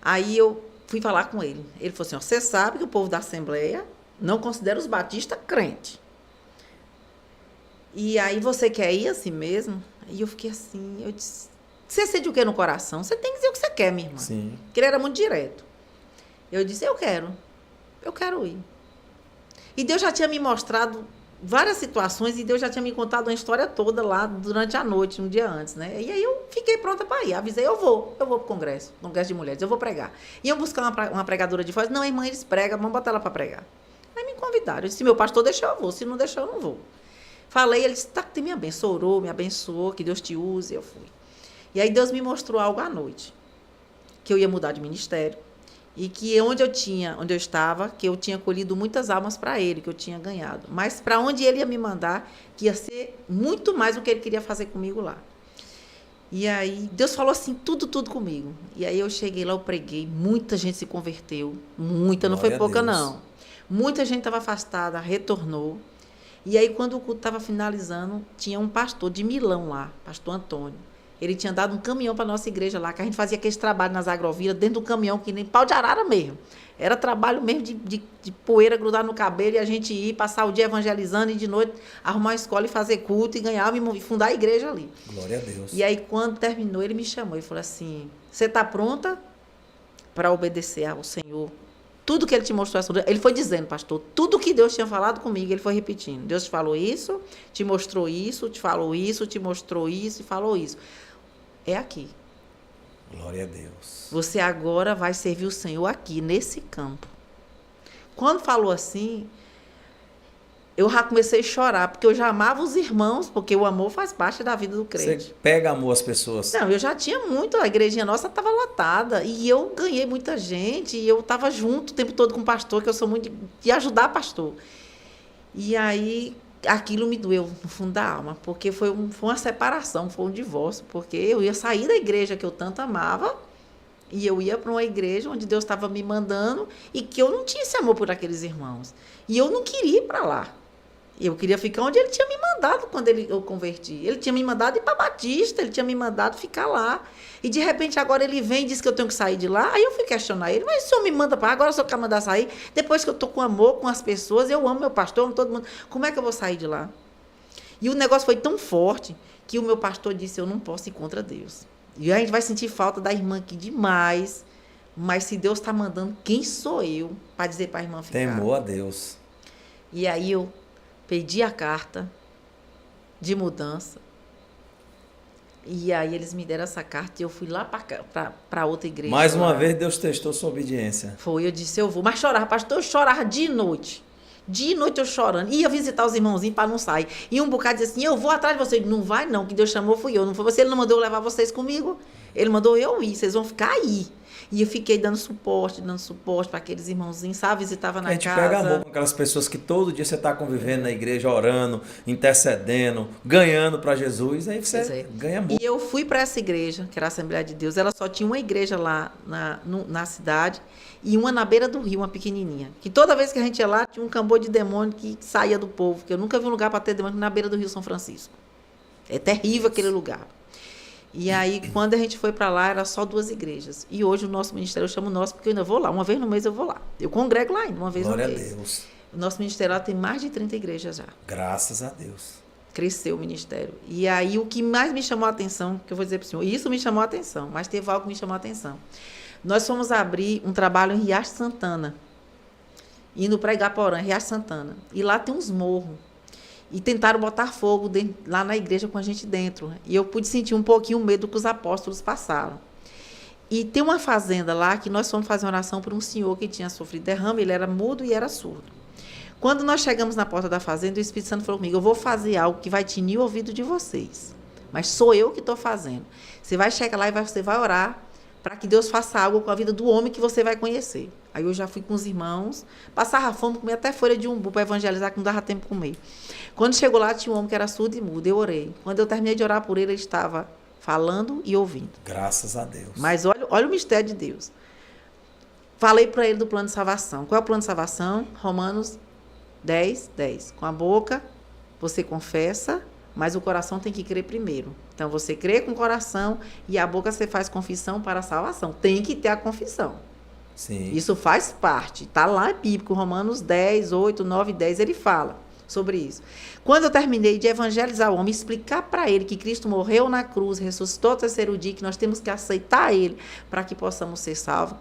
Aí eu fui falar com ele. Ele falou assim, você sabe que o povo da Assembleia não considera os batistas crente. E aí você quer ir assim mesmo? E eu fiquei assim, eu disse, você sente o que no coração? Você tem que dizer o que você quer, minha irmã. Sim. Porque ele era muito direto. Eu disse, eu quero ir. E Deus já tinha me mostrado várias situações e Deus já tinha me contado uma história toda lá durante a noite, um dia antes, né? E aí eu fiquei pronta para ir. Avisei, eu vou pro congresso de mulheres, eu vou pregar. Iam buscar uma pregadora de voz. Não, irmã, eles pregam, vamos botar ela para pregar. Aí me convidaram. Eu disse, meu pastor deixou, eu vou. Se não deixou, eu não vou. Falei, ele disse, tá, que me abençoou, que Deus te use. Eu fui. E aí Deus me mostrou algo à noite, que eu ia mudar de ministério e que onde eu estava, que eu tinha colhido muitas almas para ele, que eu tinha ganhado. Mas para onde ele ia me mandar, que ia ser muito mais do que ele queria fazer comigo lá. E aí Deus falou assim, tudo comigo. E aí eu cheguei lá, eu preguei, muita gente se converteu, muita, não foi pouca não. Muita gente estava afastada, retornou. E aí quando o culto estava finalizando, tinha um pastor de Milão lá, pastor Antônio. Ele tinha dado um caminhão para a nossa igreja lá, que a gente fazia aquele trabalho nas agrovilas, dentro do caminhão, que nem pau de arara mesmo. Era trabalho mesmo de poeira grudar no cabelo, e a gente ir, passar o dia evangelizando, e de noite arrumar uma escola e fazer culto, e ganhar, e fundar a igreja ali. Glória a Deus. E aí, quando terminou, ele me chamou e falou assim, você está pronta para obedecer ao Senhor? Tudo que ele te mostrou, ele foi dizendo, pastor, tudo que Deus tinha falado comigo, ele foi repetindo. Deus te falou isso, te mostrou isso, te falou isso, te mostrou isso e falou isso. É aqui. Glória a Deus. Você agora vai servir o Senhor aqui, nesse campo. Quando falou assim, eu já comecei a chorar, porque eu já amava os irmãos, porque o amor faz parte da vida do crente. Você pega amor às pessoas. Não, eu já tinha muito, a igrejinha nossa estava lotada, e eu ganhei muita gente, e eu estava junto o tempo todo com o pastor, que eu sou muito de ajudar pastor. E aí aquilo me doeu no fundo da alma, porque foi uma separação, foi um divórcio, porque eu ia sair da igreja que eu tanto amava e eu ia para uma igreja onde Deus estava me mandando e que eu não tinha esse amor por aqueles irmãos. E eu não queria ir para lá. Eu queria ficar onde ele tinha me mandado quando eu converti. Ele tinha me mandado ir para Batista, ele tinha me mandado ficar lá. E de repente agora ele vem e diz que eu tenho que sair de lá. Aí eu fui questionar ele, mas o senhor me manda para lá, agora o senhor quer mandar sair? Depois que eu estou com amor com as pessoas, eu amo meu pastor, amo todo mundo. Como é que eu vou sair de lá? E o negócio foi tão forte que o meu pastor disse, eu não posso ir contra Deus. E a gente vai sentir falta da irmã aqui demais. Mas se Deus está mandando, quem sou eu para dizer para a irmã ficar? Temor a Deus. E aí eu pedi a carta de mudança. E aí eles me deram essa carta e eu fui lá para outra igreja. Mais uma vez Deus testou sua obediência. Foi, eu disse, eu vou. Mas chorava, pastor, eu chorava de noite. De noite eu chorando. Ia visitar os irmãozinhos para não sair. E um bocado dizia assim, eu vou atrás de vocês. Não vai não, que Deus chamou fui eu. Não foi você, ele não mandou eu levar vocês comigo. Ele mandou eu ir, vocês vão ficar aí. E eu fiquei dando suporte para aqueles irmãozinhos, sabe? Visitava na casa. A gente pega amor com aquelas pessoas que todo dia você está convivendo na igreja, orando, intercedendo, ganhando para Jesus, aí você ganha amor. E eu fui para essa igreja, que era a Assembleia de Deus, ela só tinha uma igreja lá na cidade e uma na beira do rio, uma pequenininha. Que toda vez que a gente ia lá, tinha um cambô de demônio que saía do povo, que eu nunca vi um lugar para ter demônio na beira do rio São Francisco. É terrível aquele lugar. E aí, quando a gente foi para lá, era só 2 igrejas. E hoje o nosso ministério, eu chamo nosso, porque eu ainda vou lá. Uma vez no mês eu vou lá. Eu congrego lá ainda, uma vez no mês. Glória a Deus. O nosso ministério lá tem mais de 30 igrejas já. Graças a Deus. Cresceu o ministério. E aí, o que mais me chamou a atenção, que eu vou dizer para o senhor, isso me chamou a atenção, mas teve algo que me chamou a atenção. Nós fomos abrir um trabalho em Riacho Santana, indo para Igaporã, Riacho Santana. E lá tem uns morros. E tentaram botar fogo lá na igreja com a gente dentro. E eu pude sentir um pouquinho o medo que os apóstolos passaram. E tem uma fazenda lá que nós fomos fazer uma oração por um senhor que tinha sofrido derrame, ele era mudo e era surdo. Quando nós chegamos na porta da fazenda, o Espírito Santo falou comigo, eu vou fazer algo que vai tinir o ouvido de vocês. Mas sou eu que estou fazendo. Você vai chegar lá e você vai orar para que Deus faça algo com a vida do homem que você vai conhecer. Aí eu já fui com os irmãos, passava fome, comia até folha de umbu para evangelizar, que não dava tempo de comer. Quando chegou lá, tinha um homem que era surdo e mudo, eu orei. Quando eu terminei de orar por ele, ele estava falando e ouvindo. Graças a Deus. Mas olha o mistério de Deus. Falei para ele do plano de salvação. Qual é o plano de salvação? Romanos 10, 10. Com a boca, você confessa, mas o coração tem que crer primeiro. Então, você crê com o coração e a boca você faz confissão para a salvação. Tem que ter a confissão. Sim. Isso faz parte. Está lá em bíblico, Romanos 10, 8, 9, 10, ele fala sobre isso. Quando eu terminei de evangelizar o homem, explicar para ele que Cristo morreu na cruz, ressuscitou ao 3º dia, que nós temos que aceitar ele para que possamos ser salvos.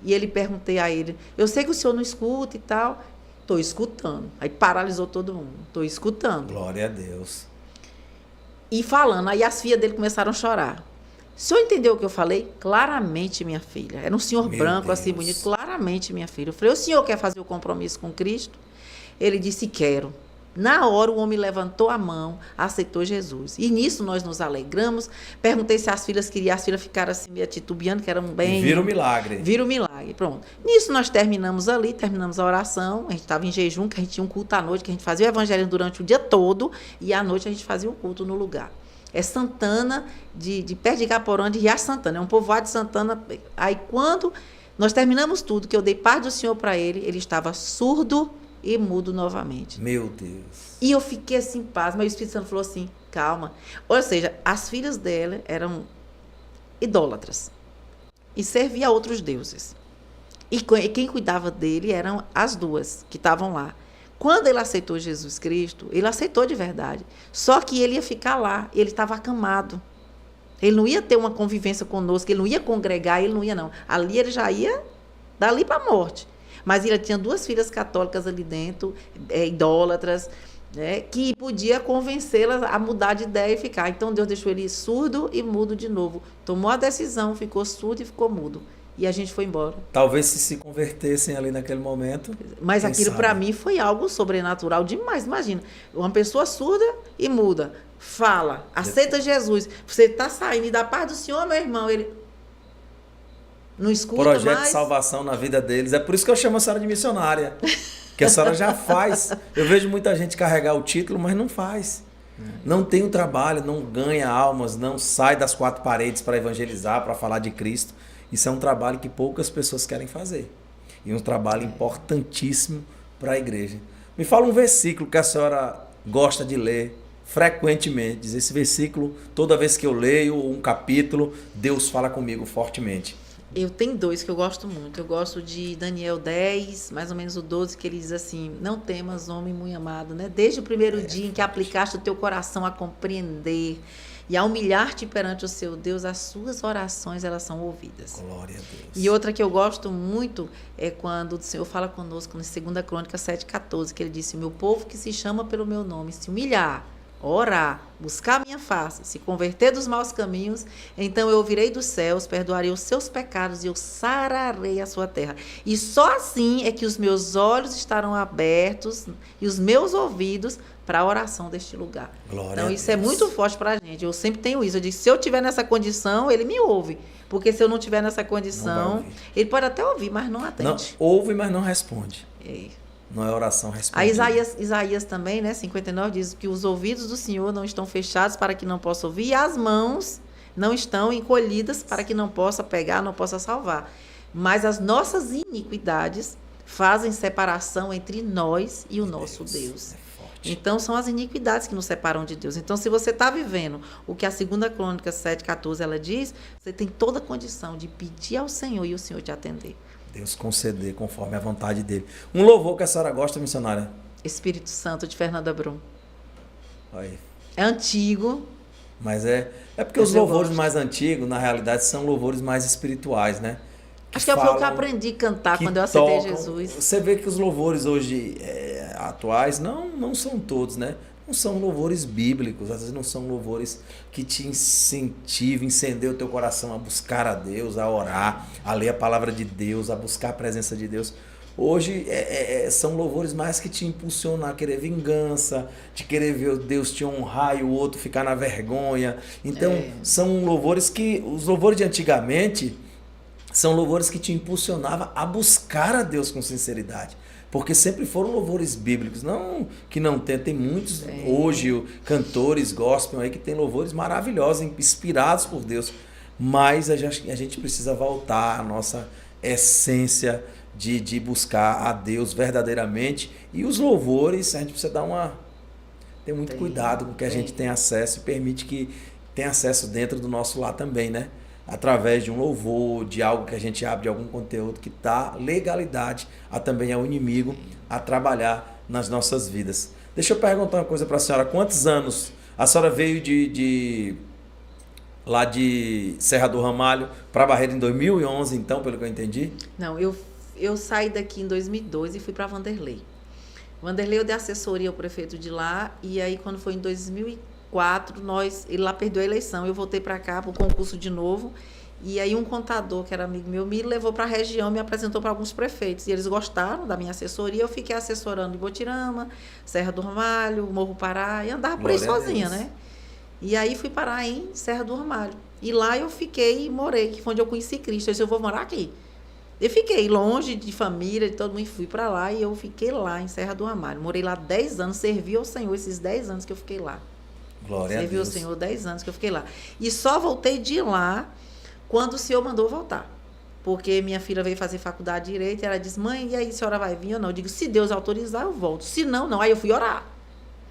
E ele perguntei a ele, eu sei que o senhor não escuta e tal. Estou escutando. Aí paralisou todo mundo. Estou escutando. Glória a Deus. E falando, aí as filhas dele começaram a chorar. O senhor entendeu o que eu falei? Claramente, minha filha. Era um senhor branco, assim, bonito. Claramente, minha filha. Eu falei, o senhor quer fazer o compromisso com Cristo? Ele disse, quero. Na hora, o homem levantou a mão, aceitou Jesus. E nisso nós nos alegramos. Perguntei se as filhas queriam. As filhas ficaram assim, meio titubeando, que eram bem... Vira o milagre. Vira o milagre, pronto. Nisso nós terminamos ali, terminamos a oração. A gente estava em jejum, que a gente tinha um culto à noite, que a gente fazia o evangelho durante o dia todo. E à noite a gente fazia um culto no lugar. É Santana, de perto de Igaporã, de Riacho Santana. É um povoado de Santana. Aí quando nós terminamos tudo, que eu dei paz do Senhor para ele, ele estava surdo e mudo novamente. Meu Deus. E eu fiquei assim, paz, mas o Espírito Santo falou assim, calma. Ou seja, as filhas dela eram idólatras e serviam a outros deuses. E quem cuidava dele eram as 2 que estavam lá. Quando ele aceitou Jesus Cristo, ele aceitou de verdade. Só que ele ia ficar lá, ele estava acamado. Ele não ia ter uma convivência conosco, ele não ia congregar, ele não ia, não. Ali ele já ia dali para a morte. Mas ele tinha 2 filhas católicas ali dentro, idólatras, né, que podia convencê-las a mudar de ideia e ficar. Então, Deus deixou ele surdo e mudo de novo. Tomou a decisão, ficou surdo e ficou mudo. E a gente foi embora. Talvez se convertessem ali naquele momento. Mas aquilo para mim foi algo sobrenatural demais. Imagina, uma pessoa surda e muda, fala, aceita Jesus. Você está saindo e da paz do Senhor, meu irmão, ele... não escuta projeto mais. de salvação na vida deles. É por isso que eu chamo a senhora de missionária. Que a senhora já faz. Eu vejo muita gente carregar o título, mas não faz. Não tem o trabalho, não ganha almas, não sai das 4 paredes para evangelizar, para falar de Cristo. Isso é um trabalho que poucas pessoas querem fazer. E um trabalho importantíssimo para a igreja. Me fala um versículo que a senhora gosta de ler frequentemente. Diz esse versículo, toda vez que eu leio um capítulo, Deus fala comigo fortemente. Eu tenho dois que eu gosto muito. Eu gosto de Daniel 10, mais ou menos o 12, que ele diz assim: não temas, homem muito amado, né? Desde o primeiro dia em que aplicaste o teu coração a compreender e a humilhar-te perante o seu Deus, as suas orações, elas são ouvidas. Glória a Deus. E outra que eu gosto muito é quando o Senhor fala conosco, na 2 Crônica 7,14, que ele disse: meu povo que se chama pelo meu nome, se humilhar, orar, buscar a minha face, se converter dos maus caminhos, então eu ouvirei dos céus, perdoarei os seus pecados e eu sararei a sua terra. E só assim é que os meus olhos estarão abertos e os meus ouvidos para a oração deste lugar. Glória então, a isso é Deus. muito forte para a gente. Eu sempre tenho isso. Eu digo, se eu estiver nessa condição, ele me ouve. Porque se eu não estiver nessa condição, ele pode até ouvir, mas não atende. Não, ouve, mas não responde. É. Não é oração respondida. A Isaías também, né, 59, diz que os ouvidos do Senhor não estão fechados para que não possa ouvir, e as mãos não estão encolhidas para que não possa pegar, não possa salvar. Mas as nossas iniquidades fazem separação entre nós e o nosso Deus. É forte. Então, são as iniquidades que nos separam de Deus. Então, se você está vivendo o que a 2 Crônica 7,14 ela diz, você tem toda a condição de pedir ao Senhor e o Senhor te atender. Deus conceder conforme a vontade dele. Um louvor que a senhora gosta, missionária? Espírito Santo, de Fernanda Brum. Aí. É antigo. Mas é porque os louvores mais antigos, na realidade, são louvores mais espirituais, né? Acho que foi o que eu aprendi a cantar quando eu aceitei Jesus. Você vê que os louvores hoje atuais não são todos, né? Não são louvores bíblicos, às vezes não são louvores que te incentivam, incendeiam o teu coração a buscar a Deus, a orar, a ler a palavra de Deus, a buscar a presença de Deus. Hoje são louvores mais que te impulsionam a querer vingança, de querer ver Deus te honrar e o outro ficar na vergonha. Então, são louvores que... Os louvores de antigamente são louvores que te impulsionavam a buscar a Deus com sinceridade. Porque sempre foram louvores bíblicos. Não que não tem muitos hoje cantores gospel aí que tem louvores maravilhosos, inspirados por Deus. Mas a gente precisa voltar à nossa essência de buscar a Deus verdadeiramente. E os louvores, a gente precisa ter muito cuidado com o que a gente tem acesso e permite que tenha acesso dentro do nosso lar também, né? Através de um louvor, de algo que a gente abre, de algum conteúdo que dá legalidade também ao inimigo a trabalhar nas nossas vidas. Deixa eu perguntar uma coisa para a senhora. Quantos anos a senhora veio lá de Serra do Ramalho para Barreira em 2011, então, pelo que eu entendi? Não, eu saí daqui em 2002 e fui para Vanderlei. Vanderlei eu dei assessoria ao prefeito de lá, e aí quando foi em 2004, ele lá perdeu a eleição, eu voltei para cá para o concurso de novo, e aí um contador que era amigo meu me levou para a região, me apresentou para alguns prefeitos, e eles gostaram da minha assessoria. Eu fiquei assessorando em Botirama, Serra do Ramalho, Morro Pará, e andava por aí sozinha, né? E aí fui parar em Serra do Ramalho, e lá eu fiquei e morei, que foi onde eu conheci Cristo. Eu disse, eu vou morar aqui. Eu fiquei longe de família, de todo mundo, fui para lá, e eu fiquei lá em Serra do Ramalho. Morei lá 10 anos, servi ao Senhor esses 10 anos que eu fiquei lá. Glória a Deus. Servi ao Senhor 10 anos que eu fiquei lá. E só voltei de lá quando o Senhor mandou voltar. Porque minha filha veio fazer faculdade de Direito, e ela disse, mãe, e aí, a senhora vai vir ou não? Eu digo, se Deus autorizar, eu volto. Se não, não. Aí eu fui orar.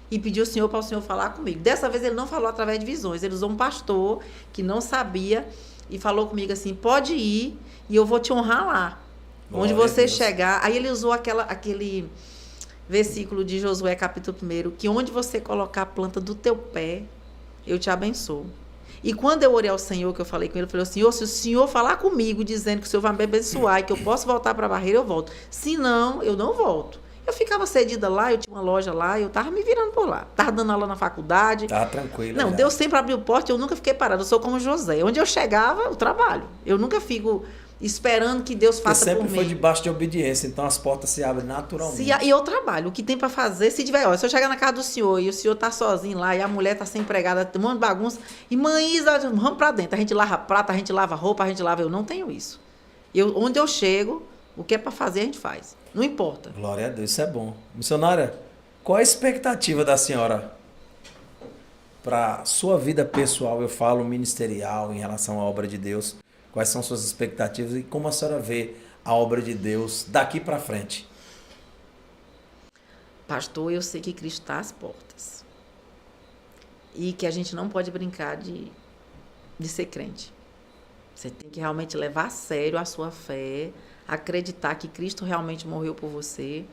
E pedi ao Senhor para o Senhor falar comigo. Dessa vez ele não falou através de visões. Ele usou um pastor que não sabia e falou comigo assim, pode ir e eu vou te honrar lá. Glória onde você chegar. Aí ele usou aquele versículo de Josué, capítulo 1, que onde você colocar a planta do teu pé, eu te abençoo. E quando eu orei ao Senhor, que eu falei com ele, eu falei, Senhor, se o Senhor falar comigo, dizendo que o Senhor vai me abençoar e que eu posso voltar para a Barreira, eu volto. Se não, eu não volto. Eu ficava cedida lá, eu tinha uma loja lá, eu estava me virando por lá. Estava dando aula na faculdade. Estava tranquila. Não, já. Deus sempre abriu porta, eu nunca fiquei parada. Eu sou como José. Onde eu chegava, eu trabalho. Eu nunca fico esperando que Deus faça por mim. Sempre foi debaixo de obediência, então as portas se abrem naturalmente. E eu trabalho. O que tem para fazer, se tiver... Olha, se eu chegar na casa do senhor e o senhor tá sozinho lá e a mulher tá sem empregada, um monte de bagunça, e mãe Isa, vamos para dentro. A gente lava prata, a gente lava roupa, a gente lava... Eu não tenho isso. Onde eu chego, o que é para fazer, a gente faz. Não importa. Glória a Deus, isso é bom. Missionária, qual a expectativa da senhora para sua vida pessoal, eu falo ministerial, em relação à obra de Deus? Quais são suas expectativas e como a senhora vê a obra de Deus daqui para frente? pastor, eu sei que Cristo está às portas. E que a gente não pode brincar de ser crente. Você tem que realmente levar a sério a sua fé, acreditar que Cristo realmente morreu por você.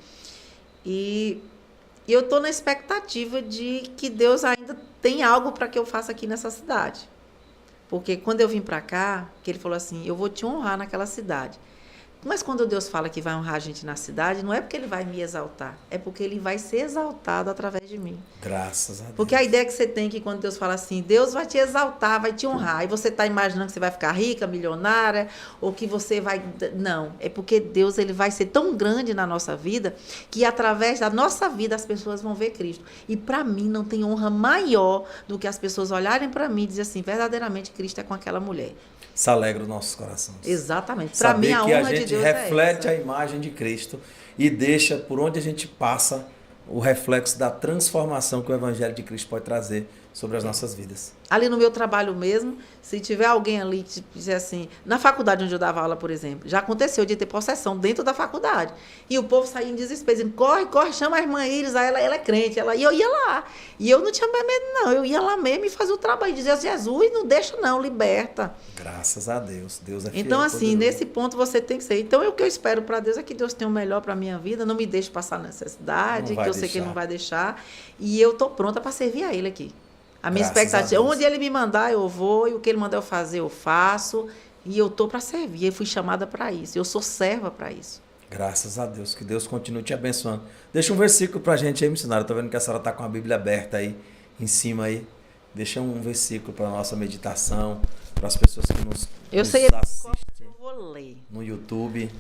E eu estou na expectativa de que Deus ainda tem algo para que eu faça aqui nessa cidade. Porque quando eu vim para cá, que ele falou assim, eu vou te honrar naquela cidade. Mas quando Deus fala que vai honrar a gente na cidade, não é porque ele vai me exaltar, é porque ele vai ser exaltado através de mim. Graças a Deus. Porque a ideia que você tem que quando Deus fala assim, Deus vai te exaltar, vai te honrar, e você está imaginando que você vai ficar rica, milionária, ou que você vai... Não, é porque Deus ele vai ser tão grande na nossa vida, que através da nossa vida as pessoas vão ver Cristo. E para mim não tem honra maior do que as pessoas olharem para mim e dizer assim, verdadeiramente Cristo é com aquela mulher. Isso alegra os nossos corações. Exatamente. Para mim, a honra honra de Deus reflete é a imagem de Cristo e deixa por onde a gente passa o reflexo da transformação que o Evangelho de Cristo pode trazer sobre as nossas vidas. Ali no meu trabalho mesmo, se tiver alguém ali que dizer assim, na faculdade onde eu dava aula, por exemplo, já aconteceu de ter possessão dentro da faculdade. E o povo saía em desespero, dizendo, corre, corre, chama a irmã Iris, ela é crente. E eu ia lá. E eu não tinha medo, não. Eu ia lá mesmo e fazia o trabalho. Dizia, Jesus, não deixa não, liberta. Graças a Deus. Deus é fiel. Então, assim, poderoso. nesse ponto você tem que ser. Então, o que eu espero para Deus é que Deus tenha o melhor para a minha vida, não me deixe passar necessidade, que eu sei que Ele não vai deixar. E eu estou pronta para servir a Ele aqui. A minha expectativa, onde Ele me mandar, eu vou, e o que Ele mandar eu fazer, eu faço, e eu estou para servir, eu fui chamada para isso, eu sou serva para isso. Graças a Deus, que Deus continue te abençoando. Deixa um versículo para a gente aí, missionário, estou vendo que a senhora está com a Bíblia aberta aí, em cima aí, deixa um versículo para a nossa meditação, para as pessoas que nos assistem eu vou ler. No YouTube.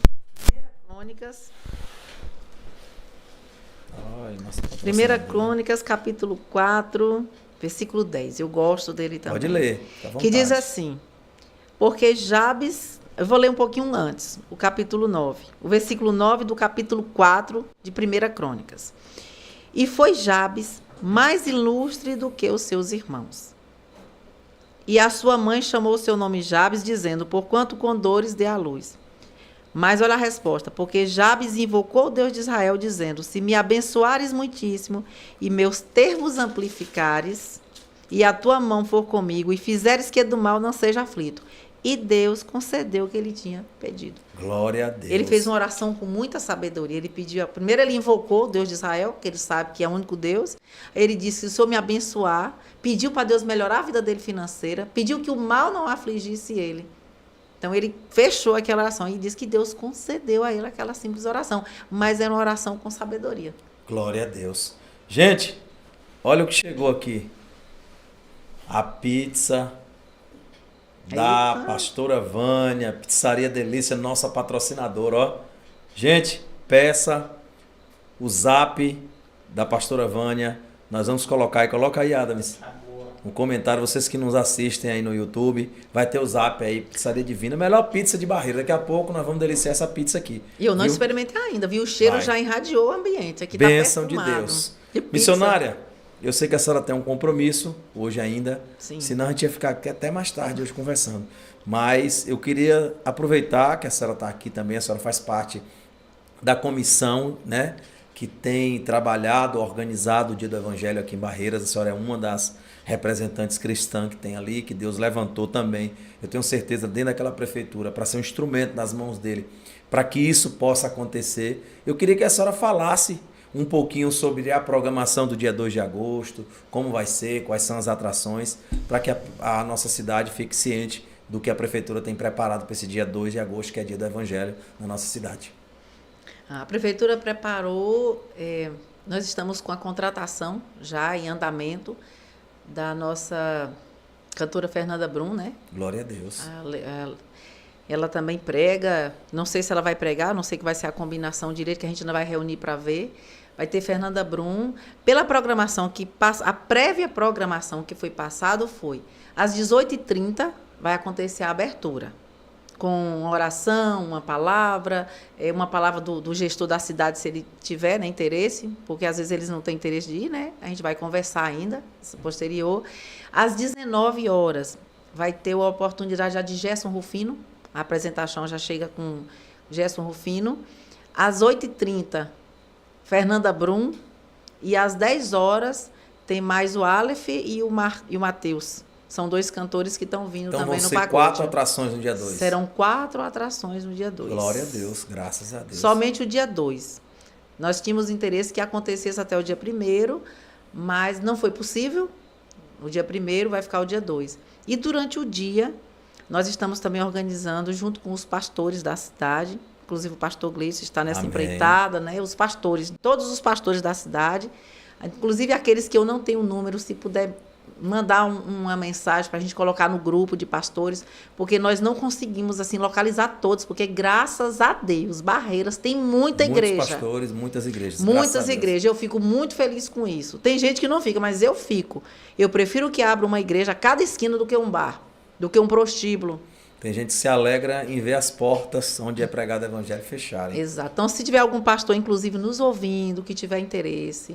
1 Crônicas. Ai, nossa, 1 Crônicas, capítulo 4... Versículo 10, eu gosto dele também. Pode ler, tá à vontade. Que diz assim, porque Jabes, eu vou ler um pouquinho antes, o capítulo 9, o versículo 9 do capítulo 4 de 1 Crônicas. E foi Jabes mais ilustre do que os seus irmãos. E a sua mãe chamou o seu nome Jabes, dizendo, porquanto com dores dê à luz. Mas olha a resposta, porque Jabes invocou o Deus de Israel, dizendo, se me abençoares muitíssimo e meus termos amplificares, e a tua mão for comigo, e fizeres que do mal não seja aflito. E Deus concedeu o que ele tinha pedido. Glória a Deus. Ele fez uma oração com muita sabedoria. Ele pediu, primeiro ele invocou o Deus de Israel, que ele sabe que é o único Deus. Ele disse, se o Senhor me abençoar, pediu para Deus melhorar a vida dele financeira, pediu que o mal não afligisse ele. Então, ele fechou aquela oração e disse que Deus concedeu a ele aquela simples oração. Mas era uma oração com sabedoria. Glória a Deus. Gente, olha o que chegou aqui. A pizza da pastora Vânia, Pizzaria Delícia, nossa patrocinadora, ó. Gente, peça o zap da pastora Vânia. Nós vamos colocar, e coloca aí, Adams. Um comentário, vocês que nos assistem aí no YouTube, vai ter o zap aí, Pizzaria Divina, melhor pizza de Barreira. Daqui a pouco nós vamos deliciar essa pizza aqui. E eu não experimentei ainda, viu? O cheiro já irradiou o ambiente. Aqui bênção de Deus. Missionária, eu sei que a senhora tem um compromisso hoje ainda, sim, senão a gente ia ficar aqui até mais tarde hoje conversando. Mas eu queria aproveitar que a senhora está aqui também, a senhora faz parte da comissão, né, que tem trabalhado, organizado o Dia do Evangelho aqui em Barreiras. A senhora é uma das representantes cristãs que tem ali, que Deus levantou também, eu tenho certeza, dentro daquela prefeitura, para ser um instrumento nas mãos dele, para que isso possa acontecer. Eu queria que a senhora falasse um pouquinho sobre a programação do dia 2 de agosto, como vai ser, quais são as atrações, para que a nossa cidade fique ciente do que a prefeitura tem preparado para esse dia 2 de agosto, que é dia do Evangelho na nossa cidade. A prefeitura preparou, nós estamos com a contratação já em andamento da nossa cantora Fernanda Brum, né? Glória a Deus. Ela também prega, não sei se ela vai pregar, não sei que vai ser a combinação direito, que a gente ainda vai reunir para ver. Vai ter Fernanda Brum. Pela programação que passa, a prévia programação que foi passado foi às 18h30 vai acontecer a abertura, com oração, uma palavra do gestor da cidade, se ele tiver, né, interesse, porque às vezes eles não têm interesse de ir, né? A gente vai conversar ainda, posterior. Às 19h vai ter a oportunidade já de Gerson Rufino, a apresentação já chega com Gerson Rufino. Às 8h30, Fernanda Brum, E às 10 horas tem mais o Aleph e o Mateus. São 2 cantores que estão vindo também no pacote. Então vão ser 4 atrações no dia 2. Serão 4 atrações no dia 2. Glória a Deus, graças a Deus. Somente o dia 2. Nós tínhamos interesse que acontecesse até o dia 1º, mas não foi possível. O dia 1º vai ficar o dia 2. E durante o dia, nós estamos também organizando, junto com os pastores da cidade, inclusive o pastor Gleice está nessa empreitada, né? Os pastores, todos os pastores da cidade, inclusive aqueles que eu não tenho número, se puder mandar uma mensagem para a gente colocar no grupo de pastores, porque nós não conseguimos assim localizar todos, porque graças a Deus, Barreiras tem muita igreja. Muitos pastores, muitas igrejas. Muitas igrejas. Eu fico muito feliz com isso. Tem gente que não fica, mas eu fico. Eu prefiro que abra uma igreja a cada esquina do que um bar, do que um prostíbulo. Tem gente que se alegra em ver as portas onde é pregado o evangelho fecharem. Exato. Então, se tiver algum pastor, inclusive, nos ouvindo, que tiver interesse...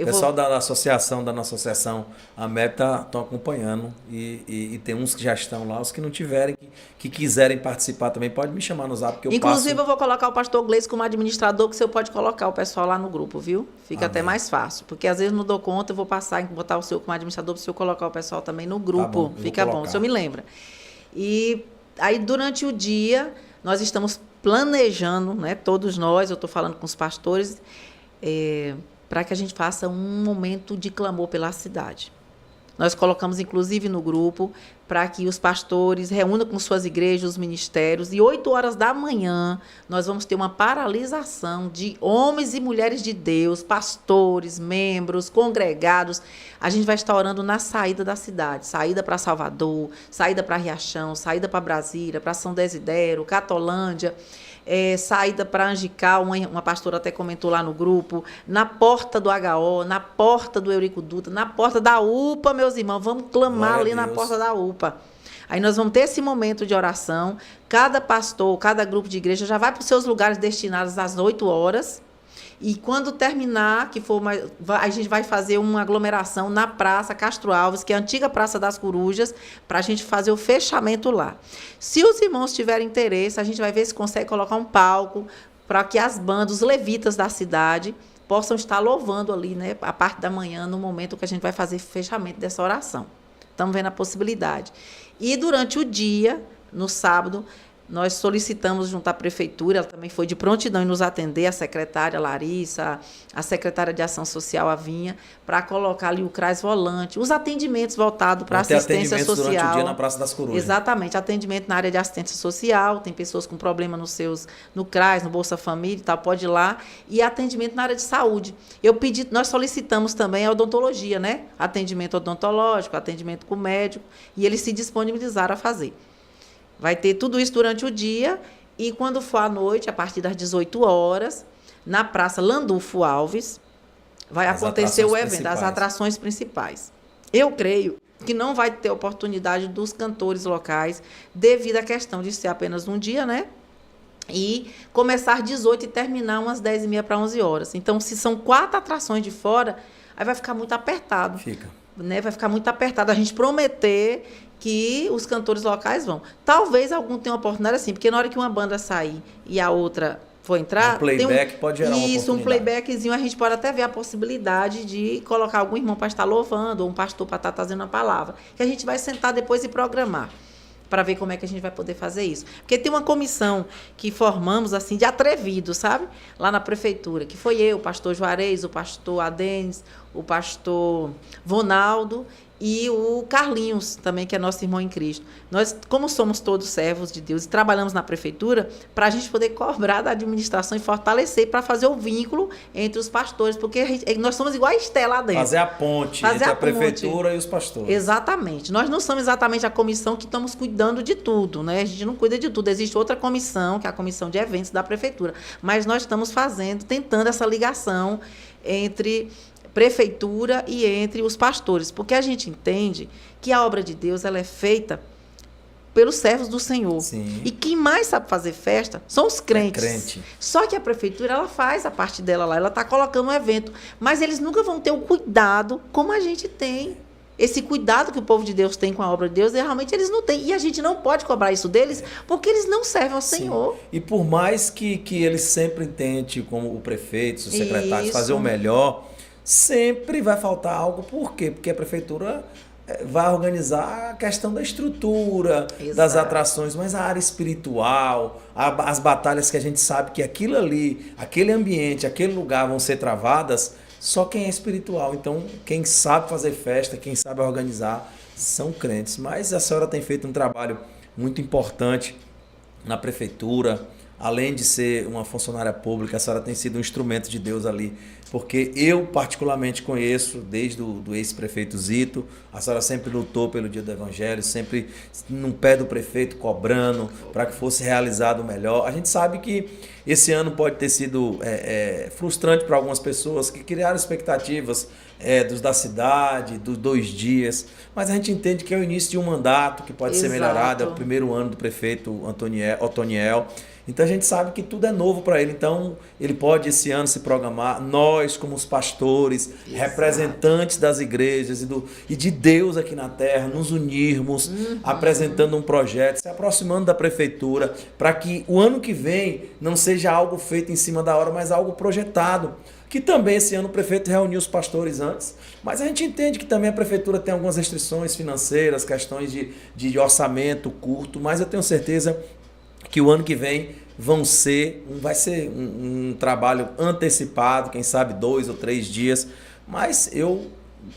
o pessoal da associação, da nossa associação, a MEB estão acompanhando e tem uns que já estão lá, os que não tiverem, que quiserem participar também, pode me chamar no zap que eu Inclusive, passo. Eu vou colocar o pastor Gleice como administrador, que você pode colocar o pessoal lá no grupo, viu? Fica Amém. até mais fácil, porque às vezes não dou conta, eu vou passar e botar o senhor como administrador para o senhor colocar o pessoal também no grupo. Tá bom, fica bom, o senhor me lembra. E aí, durante o dia, nós estamos planejando, né, todos nós, eu estou falando com os pastores, para que a gente faça um momento de clamor pela cidade. Nós colocamos, inclusive, no grupo, para que os pastores reúnam com suas igrejas, os ministérios, e 8 horas da manhã nós vamos ter uma paralisação de homens e mulheres de Deus, pastores, membros, congregados. A gente vai estar orando na saída da cidade, saída para Salvador, saída para Riachão, saída para Brasília, para São Desidério, Catolândia, saída para Angical, uma pastora até comentou lá no grupo, na porta do HO, na porta do Eurico Dutra, na porta da UPA, meus irmãos, vamos clamar ali na porta da UPA. Aí nós vamos ter esse momento de oração, cada pastor, cada grupo de igreja já vai para os seus lugares destinados às 8 horas, e quando terminar, a gente vai fazer uma aglomeração na Praça Castro Alves, que é a antiga Praça das Corujas, para a gente fazer o fechamento lá. Se os irmãos tiverem interesse, a gente vai ver se consegue colocar um palco para que as bandas, os levitas da cidade, possam estar louvando ali, né, a parte da manhã, no momento que a gente vai fazer o fechamento dessa oração. Estamos vendo a possibilidade. E durante o dia, no sábado, nós solicitamos junto à prefeitura, ela também foi de prontidão em nos atender, a secretária Larissa, a secretária de Ação Social, a Vinha, para colocar ali o CRAS volante, os atendimentos voltados para assistência social. Durante o dia na Praça das Corujas. Exatamente, atendimento na área de assistência social, tem pessoas com problema no CRAS, no Bolsa Família e tal, pode ir lá, e atendimento na área de saúde. Nós solicitamos também a odontologia, né? Atendimento odontológico, atendimento com médico, e eles se disponibilizaram a fazer. Vai ter tudo isso durante o dia e quando for à noite, a partir das 18 horas, na Praça Landulfo Alves, vai acontecer o evento, as atrações principais. Eu creio que não vai ter oportunidade dos cantores locais devido à questão de ser apenas um dia, né? E começar às 18 e terminar umas 10h30 para 11 horas. Então, se são 4 atrações de fora, aí vai ficar muito apertado. Né? Vai ficar muito apertado a gente prometer que os cantores locais vão. Talvez algum tenha uma oportunidade assim, porque na hora que uma banda sair e a outra for entrar... Um playback pode gerar uma oportunidade. Isso, um playbackzinho, a gente pode até ver a possibilidade de colocar algum irmão para estar louvando, ou um pastor para estar trazendo uma palavra. Que a gente vai sentar depois e programar, para ver como é que a gente vai poder fazer isso. Porque tem uma comissão que formamos, assim, de atrevidos, sabe? Lá na prefeitura, que foi eu, o pastor Juarez, o pastor Adenis, o pastor Vonaldo e o Carlinhos, também, que é nosso irmão em Cristo. Nós, como somos todos servos de Deus e trabalhamos na prefeitura, para a gente poder cobrar da administração e fortalecer para fazer o vínculo entre os pastores, porque nós somos igual a Estela lá dentro. Fazer a ponte entre a prefeitura e os pastores. Exatamente. Nós não somos exatamente a comissão que estamos cuidando de tudo, né? A gente não cuida de tudo. Existe outra comissão, que é a comissão de eventos da prefeitura. Mas nós estamos tentando essa ligação entre prefeitura e entre os pastores, porque a gente entende que a obra de Deus ela é feita pelos servos do Senhor. Sim. E quem mais sabe fazer festa são os crentes. Só que a prefeitura ela faz a parte dela lá, ela está colocando um evento, mas eles nunca vão ter o cuidado como a gente tem esse cuidado que o povo de Deus tem com a obra de Deus, realmente eles não têm. E a gente não pode cobrar isso deles, porque eles não servem ao Senhor. E por mais que eles sempre tentem, como o prefeito, os secretários, fazer o melhor, sempre vai faltar algo. Por quê? Porque a prefeitura vai organizar a questão da estrutura, das atrações, mas a área espiritual, as batalhas que a gente sabe que aquilo ali, aquele ambiente, aquele lugar vão ser travadas, só quem é espiritual. Então, quem sabe fazer festa, quem sabe organizar, são crentes. Mas a senhora tem feito um trabalho muito importante na prefeitura. Além de ser uma funcionária pública, a senhora tem sido um instrumento de Deus ali. Porque eu particularmente conheço, desde o ex-prefeito Zito, a senhora sempre lutou pelo Dia do Evangelho, sempre no pé do prefeito, cobrando para que fosse realizado o melhor. A gente sabe que esse ano pode ter sido frustrante para algumas pessoas que criaram expectativas dos da cidade, dos 2 dias, mas a gente entende que é o início de um mandato que pode ser melhorado, é o primeiro ano do prefeito Otoniel. Então a gente sabe que tudo é novo para ele, então ele pode esse ano se programar, nós como os pastores, representantes das igrejas e de Deus aqui na terra, nos unirmos, apresentando um projeto, se aproximando da prefeitura, para que o ano que vem não seja algo feito em cima da hora, mas algo projetado. Que também esse ano o prefeito reuniu os pastores antes, mas a gente entende que também a prefeitura tem algumas restrições financeiras, questões de orçamento curto, mas eu tenho certeza que o ano que vem vai ser um trabalho antecipado, quem sabe 2 ou 3 dias, mas eu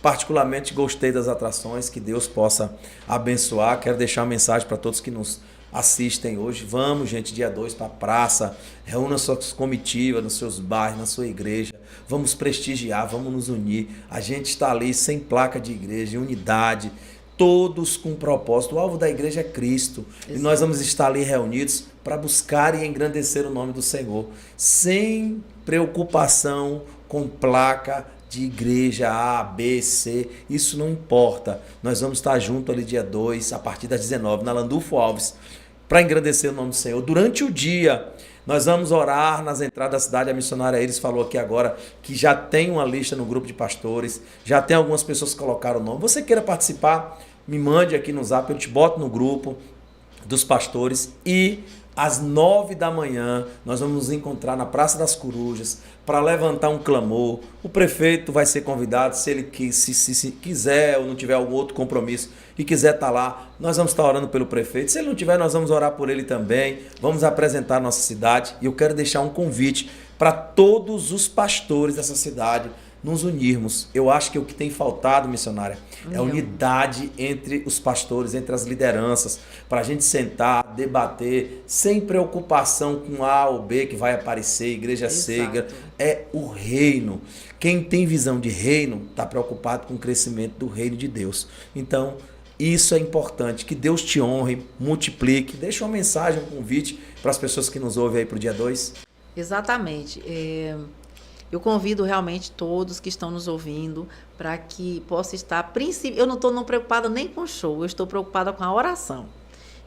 particularmente gostei das atrações, que Deus possa abençoar. Quero deixar uma mensagem para todos que nos assistem hoje. Vamos, gente, dia 2 para a praça, reúna suas comitivas nos seus bairros, na sua igreja, vamos prestigiar, vamos nos unir. A gente está ali sem placa de igreja, em unidade, todos com propósito. O alvo da igreja é Cristo. Exato. E nós vamos estar ali reunidos para buscar e engrandecer o nome do Senhor, sem preocupação com placa de igreja A, B, C, isso não importa. Nós vamos estar juntos ali dia 2, a partir das 19, na Landulfo Alves, para engrandecer o nome do Senhor. Durante o dia, nós vamos orar nas entradas da cidade. A missionária Iris falou aqui agora que já tem uma lista no grupo de pastores, já tem algumas pessoas que colocaram o nome. Você queira participar, me mande aqui no Zap, eu te boto no grupo dos pastores. E às 9 da manhã nós vamos nos encontrar na Praça das Corujas para levantar um clamor. O prefeito vai ser convidado, se ele se quiser ou não tiver algum outro compromisso e quiser estar lá, nós vamos estar orando pelo prefeito. Se ele não tiver, nós vamos orar por ele também. Vamos apresentar a nossa cidade e eu quero deixar um convite para todos os pastores dessa cidade nos unirmos. Eu acho que o que tem faltado, missionária, é unidade entre os pastores, entre as lideranças, para a gente sentar, debater, sem preocupação com A ou B que vai aparecer, igreja cega. É o reino. Quem tem visão de reino está preocupado com o crescimento do reino de Deus. Então, isso é importante. Que Deus te honre, multiplique. Deixa uma mensagem, um convite para as pessoas que nos ouvem aí para o dia 2. Exatamente. Eu convido realmente todos que estão nos ouvindo para que possa estar... Eu não estou preocupada nem com o show, eu estou preocupada com a oração.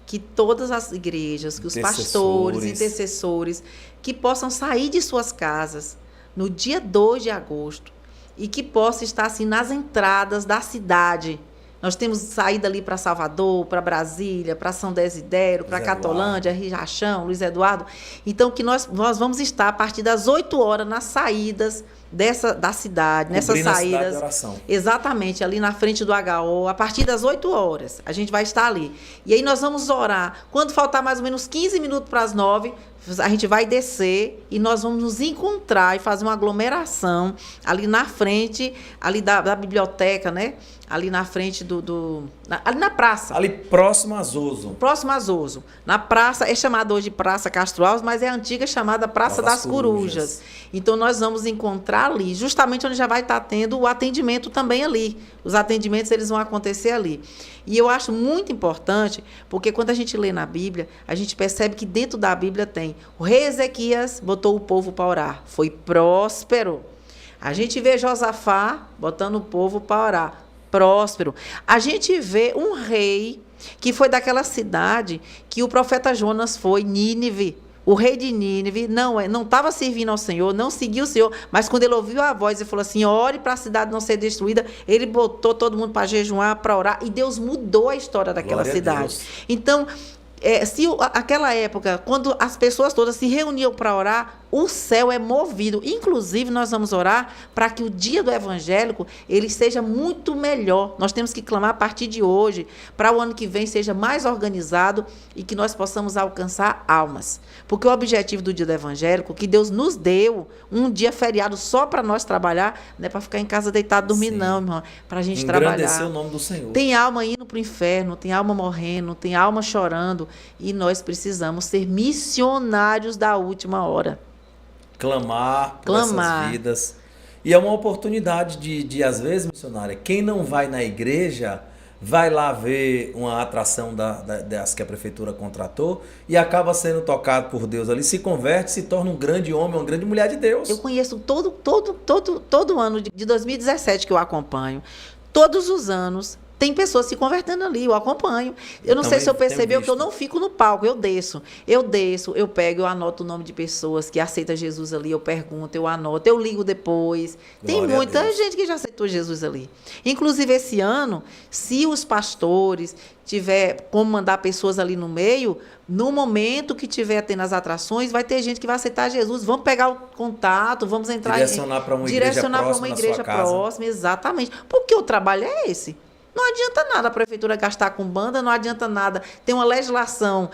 Que todas as igrejas, que os pastores, intercessores, que possam sair de suas casas no dia 2 de agosto e que possa estar assim nas entradas da cidade. Nós temos saída ali para Salvador, para Brasília, para São Desidério, para Catolândia, Riachão, Luiz Eduardo. Então, que nós vamos estar a partir das 8 horas nas saídas da cidade, nessas saídas. De oração. Exatamente, ali na frente do HO, a partir das 8 horas. A gente vai estar ali. E aí nós vamos orar. Quando faltar mais ou menos 15 minutos para as 9, a gente vai descer e nós vamos nos encontrar e fazer uma aglomeração ali na frente, ali da biblioteca, né? Ali na frente ali na praça. Ali próximo a Zoso. Próximo a Zoso. Na praça, é chamada hoje de Praça Castro Alves, mas é a antiga chamada Praça das Corujas. Então, nós vamos encontrar ali, justamente onde já vai estar tendo o atendimento também ali. Os atendimentos, eles vão acontecer ali. E eu acho muito importante, porque quando a gente lê na Bíblia, a gente percebe que dentro da Bíblia tem: o rei Ezequias botou o povo para orar, foi próspero. A gente vê Josafá botando o povo para orar, próspero. A gente vê um rei que foi daquela cidade que o profeta Jonas foi, Nínive, O rei de Nínive não estava servindo ao Senhor, não seguiu o Senhor, mas quando ele ouviu a voz e falou assim, ore para a cidade não ser destruída, ele botou todo mundo para jejuar, para orar, e Deus mudou a história daquela Glória a cidade. Deus. Então, aquela época, quando as pessoas todas se reuniam para orar, o céu é movido. Inclusive, nós vamos orar para que o dia do evangélico ele seja muito melhor. Nós temos que clamar a partir de hoje, para o ano que vem seja mais organizado e que nós possamos alcançar almas. Porque o objetivo do dia do evangélico, que Deus nos deu um dia feriado só para nós trabalhar, não é para ficar em casa deitado dormindo, não, irmão. Para a gente trabalhar. Engrandecer o nome do Senhor. Tem alma indo para o inferno, tem alma morrendo, tem alma chorando. E nós precisamos ser missionários da última hora. Clamar por essas vidas. E é uma oportunidade de às vezes, missionária, quem não vai na igreja, vai lá ver uma atração das que a prefeitura contratou e acaba sendo tocado por Deus ali, se converte, se torna um grande homem, uma grande mulher de Deus. Eu conheço todo ano de 2017 que eu acompanho. Todos os anos tem pessoas se convertendo ali, eu acompanho. Eu não sei se eu percebeu que eu não fico no palco, eu desço, eu pego, eu anoto o nome de pessoas que aceitam Jesus ali, eu pergunto, eu anoto, eu ligo depois. Tem muita gente que já aceitou Jesus ali. Inclusive, esse ano, se os pastores tiver como mandar pessoas ali no meio, no momento que tiver tendo as atrações, vai ter gente que vai aceitar Jesus. Vamos pegar o contato, vamos entrar direcionar para uma igreja próxima, exatamente. Porque o trabalho é esse. Não adianta nada a prefeitura gastar com banda, não adianta nada ter uma legislação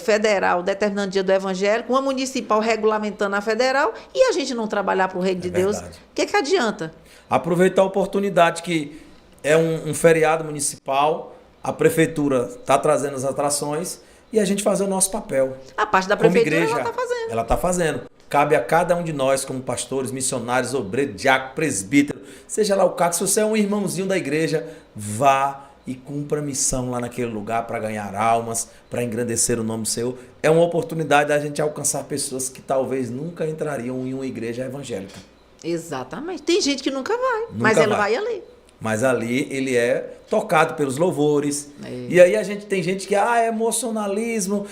federal determinando o dia do evangélico, uma municipal regulamentando a federal e a gente não trabalhar para o reino de Deus. O que adianta? Aproveitar a oportunidade que é um feriado municipal, a prefeitura está trazendo as atrações e a gente fazer o nosso papel. A parte da prefeitura igreja, ela está fazendo. Ela está fazendo. Cabe a cada um de nós, como pastores, missionários, obreiros, diácono, presbítero, seja lá o cargo, se você é um irmãozinho da igreja, vá e cumpra a missão lá naquele lugar para ganhar almas, para engrandecer o nome do Senhor. É uma oportunidade da gente alcançar pessoas que talvez nunca entrariam em uma igreja evangélica. Exatamente. Tem gente que nunca vai, mas ela vai ali. Mas ali ele é tocado pelos louvores. E aí tem gente que, é emocionalismo.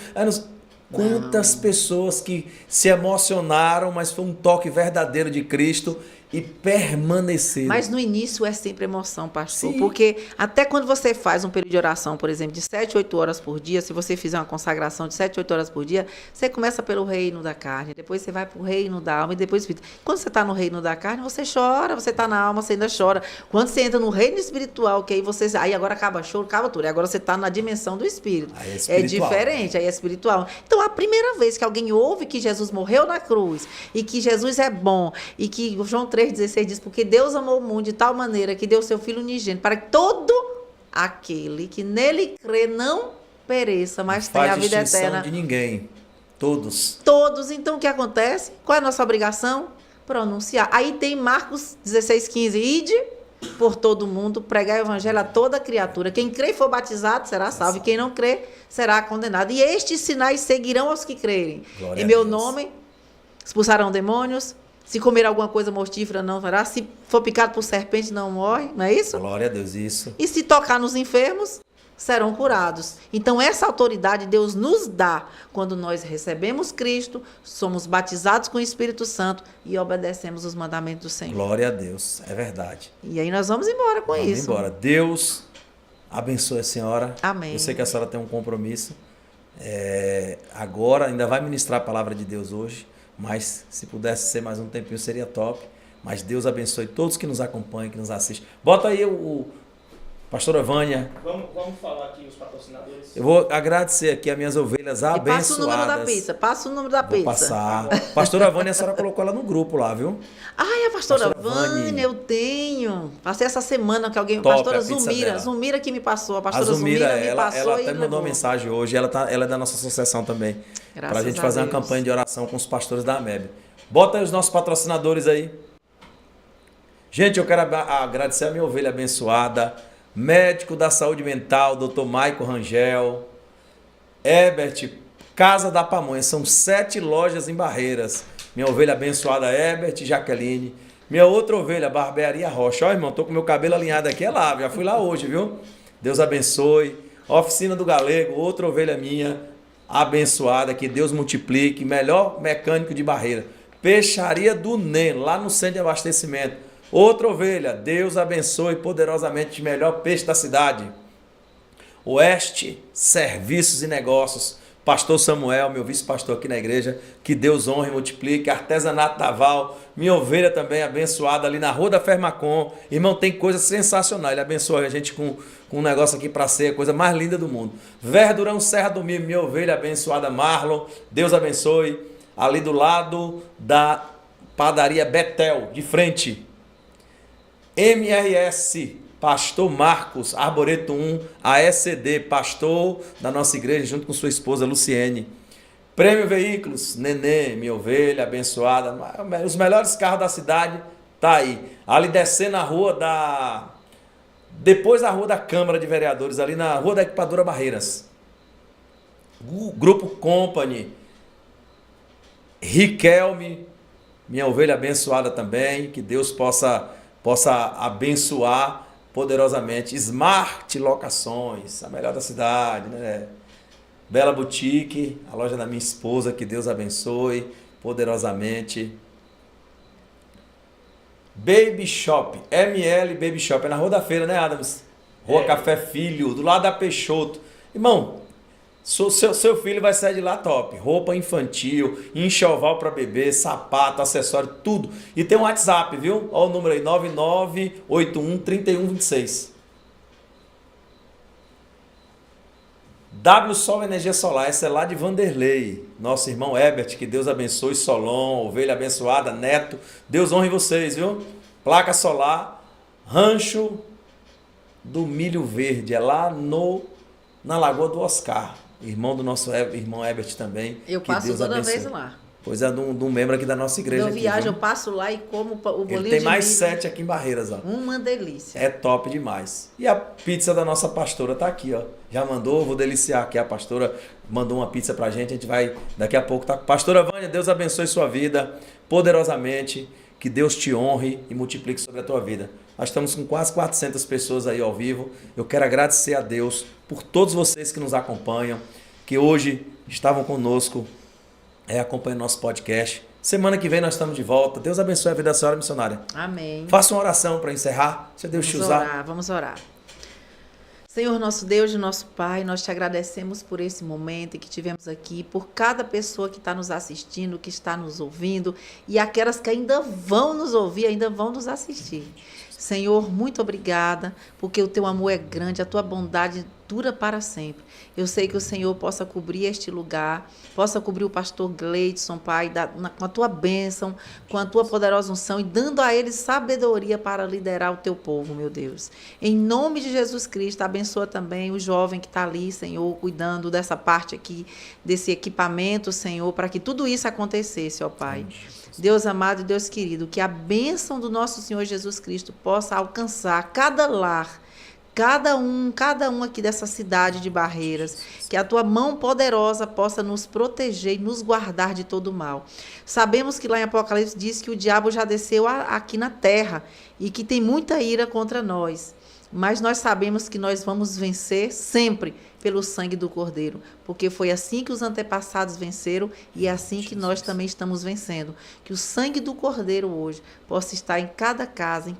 Quantas pessoas que se emocionaram, mas foi um toque verdadeiro de Cristo e permaneceram. Mas no início é sempre emoção, pastor. Sim. Porque até quando você faz um período de oração, por exemplo, de 7, 8 horas por dia, se você fizer uma consagração de 7, 8 horas por dia, você começa pelo reino da carne, depois você vai para o reino da alma e depois espírito. Quando você está no reino da carne, você chora, você está na alma, você ainda chora. Quando você entra no reino espiritual, que aí agora acaba choro, acaba tudo. Agora você está na dimensão do espírito. É diferente, aí é espiritual. Então, a primeira vez que alguém ouve que Jesus morreu na cruz e que Jesus é bom e que João 3,16 diz, porque Deus amou o mundo de tal maneira que deu seu Filho unigênito para que todo aquele que nele crê não pereça, mas tenha a vida eterna. De ninguém. Todos. Então, o que acontece? Qual é a nossa obrigação? Pronunciar. Aí tem Marcos 16,15. Ide por todo mundo, pregar o evangelho a toda criatura. Quem crê e for batizado será salvo, e quem não crê será condenado. E estes sinais seguirão aos que crerem. Glória em meu nome expulsarão demônios. Se comer alguma coisa mortífera, não fará. Se for picado por serpente, não morre. Não é isso? Glória a Deus, isso. E se tocar nos enfermos, serão curados. Então, essa autoridade Deus nos dá quando nós recebemos Cristo, somos batizados com o Espírito Santo e obedecemos os mandamentos do Senhor. Glória a Deus, é verdade. E aí nós vamos embora com isso. Vamos embora. Deus abençoe a senhora. Amém. Eu sei que a senhora tem um compromisso. Agora, ainda vai ministrar a palavra de Deus hoje. Mas se pudesse ser mais um tempinho seria top. Mas Deus abençoe todos que nos acompanham, que nos assistem. Bota aí o pastora Vânia. Vamos falar aqui os patrocinadores. Eu vou agradecer aqui as minhas ovelhas abençoadas. Passa o número da pizza. Passa o número da pizza. Vou passar. Pastora Vânia, a senhora colocou ela no grupo lá, viu? Ai, a pastora Vânia, eu tenho. Passei essa semana que alguém... Top, pastora Zumira que me passou. A pastora Zumira me passou ela até me mandou uma mensagem hoje. Ela é da nossa associação também. Para a gente fazer uma campanha de oração com os pastores da AMEB. Bota aí os nossos patrocinadores aí. Gente, eu quero agradecer a minha ovelha abençoada, médico da saúde mental, Dr. Maico Rangel, Herbert, Casa da Pamonha. São 7 lojas em Barreiras. Minha ovelha abençoada, Herbert e Jaqueline. Minha outra ovelha, Barbearia Rocha. Ó, irmão, tô com meu cabelo alinhado aqui, é lá. Já fui lá hoje, viu? Deus abençoe. Oficina do Galego, outra ovelha minha. abençoada, que Deus multiplique, melhor mecânico de Barreira. Peixaria do NEM, lá no centro de abastecimento. Outra ovelha, Deus abençoe poderosamente o melhor peixe da cidade. Oeste, Serviços e Negócios. Pastor Samuel, meu vice-pastor aqui na igreja, que Deus honre e multiplique. Artesanato Naval, minha ovelha também abençoada ali na Rua da Fermacom. Irmão, tem coisa sensacional. Ele abençoa a gente com um negócio aqui para ser a coisa mais linda do mundo. Verdurão Serra do Mimo, minha ovelha abençoada Marlon. Deus abençoe. Ali do lado da padaria Betel, de frente. MRS, Pastor Marcos, Arboreto 1, AECD, pastor da nossa igreja, junto com sua esposa Luciene. Prêmio Veículos, Nenê, minha ovelha, abençoada. Os melhores carros da cidade, tá aí. Ali descendo a rua da... Depois da rua da Câmara de Vereadores, ali na Rua da Equipadora Barreiras. Grupo Company, Riquelme, minha ovelha abençoada também. Que Deus possa abençoar poderosamente. Smart Locações, a melhor da cidade, né? Bela Boutique, a loja da minha esposa, que Deus abençoe poderosamente. Baby Shop, ML Baby Shop, é na Rua da Feira, né, Adams? Rua Café Filho, do lado da Peixoto. Irmão, seu filho vai sair de lá top. Roupa infantil, enxoval para bebê, sapato, acessório, tudo. E tem um WhatsApp, viu? Olha o número aí, 99813126. W Sol Energia Solar, essa é lá de Vanderlei. Nosso irmão Herbert, que Deus abençoe. Solon, ovelha abençoada, neto. Deus honre vocês, viu? Placa solar, Rancho do Milho Verde, é lá na Lagoa do Oscar. Irmão do nosso irmão Herbert também. Eu que passo Deus toda abençoe. vez lá. Pois é, de um membro aqui da nossa igreja. Eu aqui, viajo, viu? eu passo lá e como o bolinho Ele tem de mais milho. 7 aqui em Barreiras, ó. Uma delícia. É top demais. E a pizza da nossa pastora tá aqui, ó. Já mandou, vou deliciar aqui. A pastora mandou uma pizza pra gente. A gente vai, daqui a pouco, tá. Pastora Vânia, Deus abençoe sua vida poderosamente. Que Deus te honre e multiplique sobre a tua vida. Nós estamos com quase 400 pessoas aí ao vivo. Eu quero agradecer a Deus por todos vocês que nos acompanham, que hoje estavam conosco, acompanhando nosso podcast. Semana que vem nós estamos de volta. Deus abençoe a vida da senhora missionária. Amém. Faça uma oração para encerrar. Se Deus te usar. Vamos orar. Senhor, nosso Deus e nosso Pai, nós te agradecemos por esse momento que tivemos aqui, por cada pessoa que está nos assistindo, que está nos ouvindo e aquelas que ainda vão nos ouvir, ainda vão nos assistir. Senhor, muito obrigada, porque o teu amor é grande, a tua bondade dura para sempre. Eu sei que o Senhor possa cobrir este lugar, possa cobrir o pastor Gleidson, Pai, com a tua bênção, com a tua poderosa unção e dando a ele sabedoria para liderar o teu povo, meu Deus. Em nome de Jesus Cristo, abençoa também o jovem que está ali, Senhor, cuidando dessa parte aqui, desse equipamento, Senhor, para que tudo isso acontecesse, ó Pai. Deus amado e Deus querido, que a bênção do nosso Senhor Jesus Cristo possa alcançar cada lar, cada um aqui dessa cidade de Barreiras, que a tua mão poderosa possa nos proteger e nos guardar de todo mal. Sabemos que lá em Apocalipse diz que o diabo já desceu aqui na terra e que tem muita ira contra nós, mas nós sabemos que nós vamos vencer sempre pelo sangue do Cordeiro, porque foi assim que os antepassados venceram e é assim que nós também estamos vencendo. Que o sangue do Cordeiro hoje possa estar em cada casa, em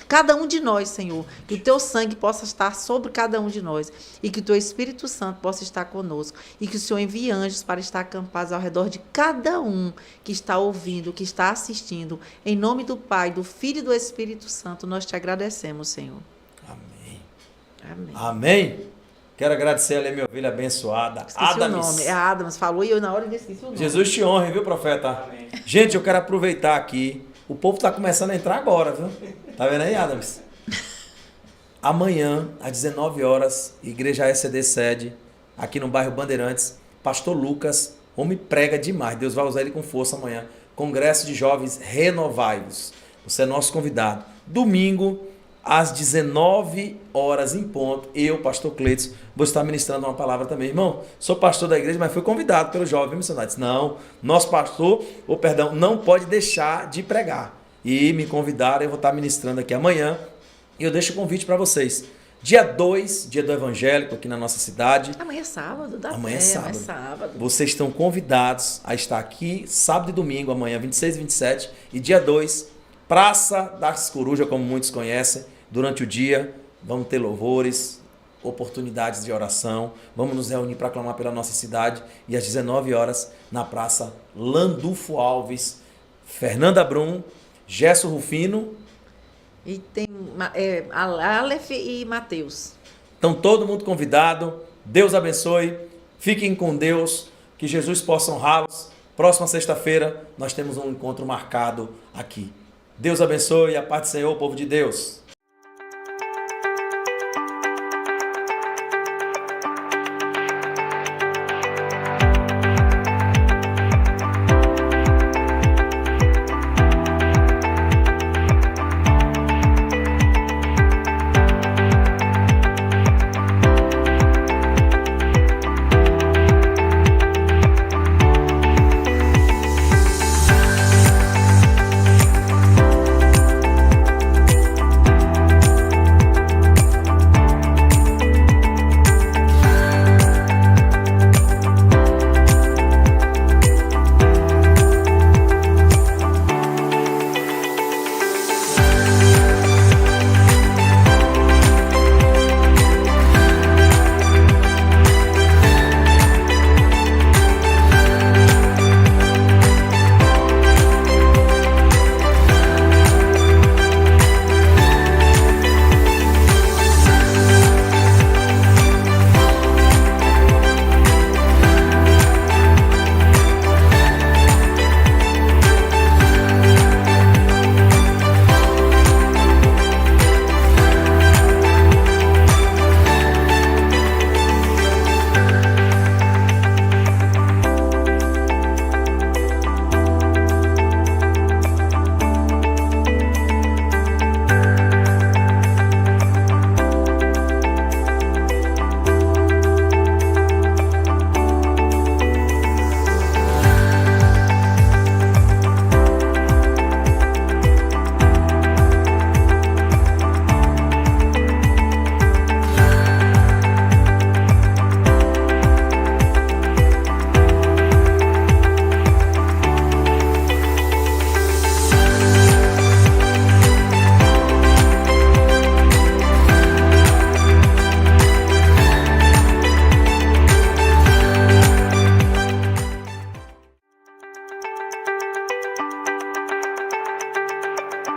cada um de nós, Senhor. Que o teu sangue possa estar sobre cada um de nós e que o teu Espírito Santo possa estar conosco e que o Senhor envie anjos para estar acampados ao redor de cada um que está ouvindo, que está assistindo. Em nome do Pai, do Filho e do Espírito Santo, nós te agradecemos, Senhor. Amém. Amém. Amém. Quero agradecer a minha ovelha abençoada. Esqueci o nome. É Adams. Falou e eu na hora esqueci o nome. Jesus te honre, viu, profeta? Amém. Gente, eu quero aproveitar aqui. O povo está começando a entrar agora, viu? Tá vendo aí, Adams? Amanhã, às 19 horas, Igreja ECD sede, aqui no bairro Bandeirantes, Pastor Lucas, homem prega demais. Deus vai usar ele com força amanhã. Congresso de Jovens Renovai-vos. Você é nosso convidado. Domingo, às 19 horas em ponto, eu, pastor Cleiton, vou estar ministrando uma palavra também. Irmão, sou pastor da igreja, mas fui convidado pelo jovem missionário. Não, nosso pastor, não pode deixar de pregar. E me convidaram, eu vou estar ministrando aqui amanhã. E eu deixo o convite para vocês. Dia 2, dia do evangélico aqui na nossa cidade. Amanhã é sábado, dá Amanhã é Amanhã é sábado. sábado. Vocês estão convidados a estar aqui sábado e domingo, amanhã 26 e 27. E dia 2, Praça das Corujas, como muitos conhecem. Durante o dia, vamos ter louvores, oportunidades de oração. Vamos nos reunir para clamar pela nossa cidade. E às 19 horas, na Praça Landulfo Alves, Fernanda Brum, Gesso Rufino. E tem Aleph e Mateus. Então, todo mundo convidado. Deus abençoe. Fiquem com Deus. Que Jesus possa honrá-los. Próxima sexta-feira, nós temos um encontro marcado aqui. Deus abençoe. A paz do Senhor, povo de Deus.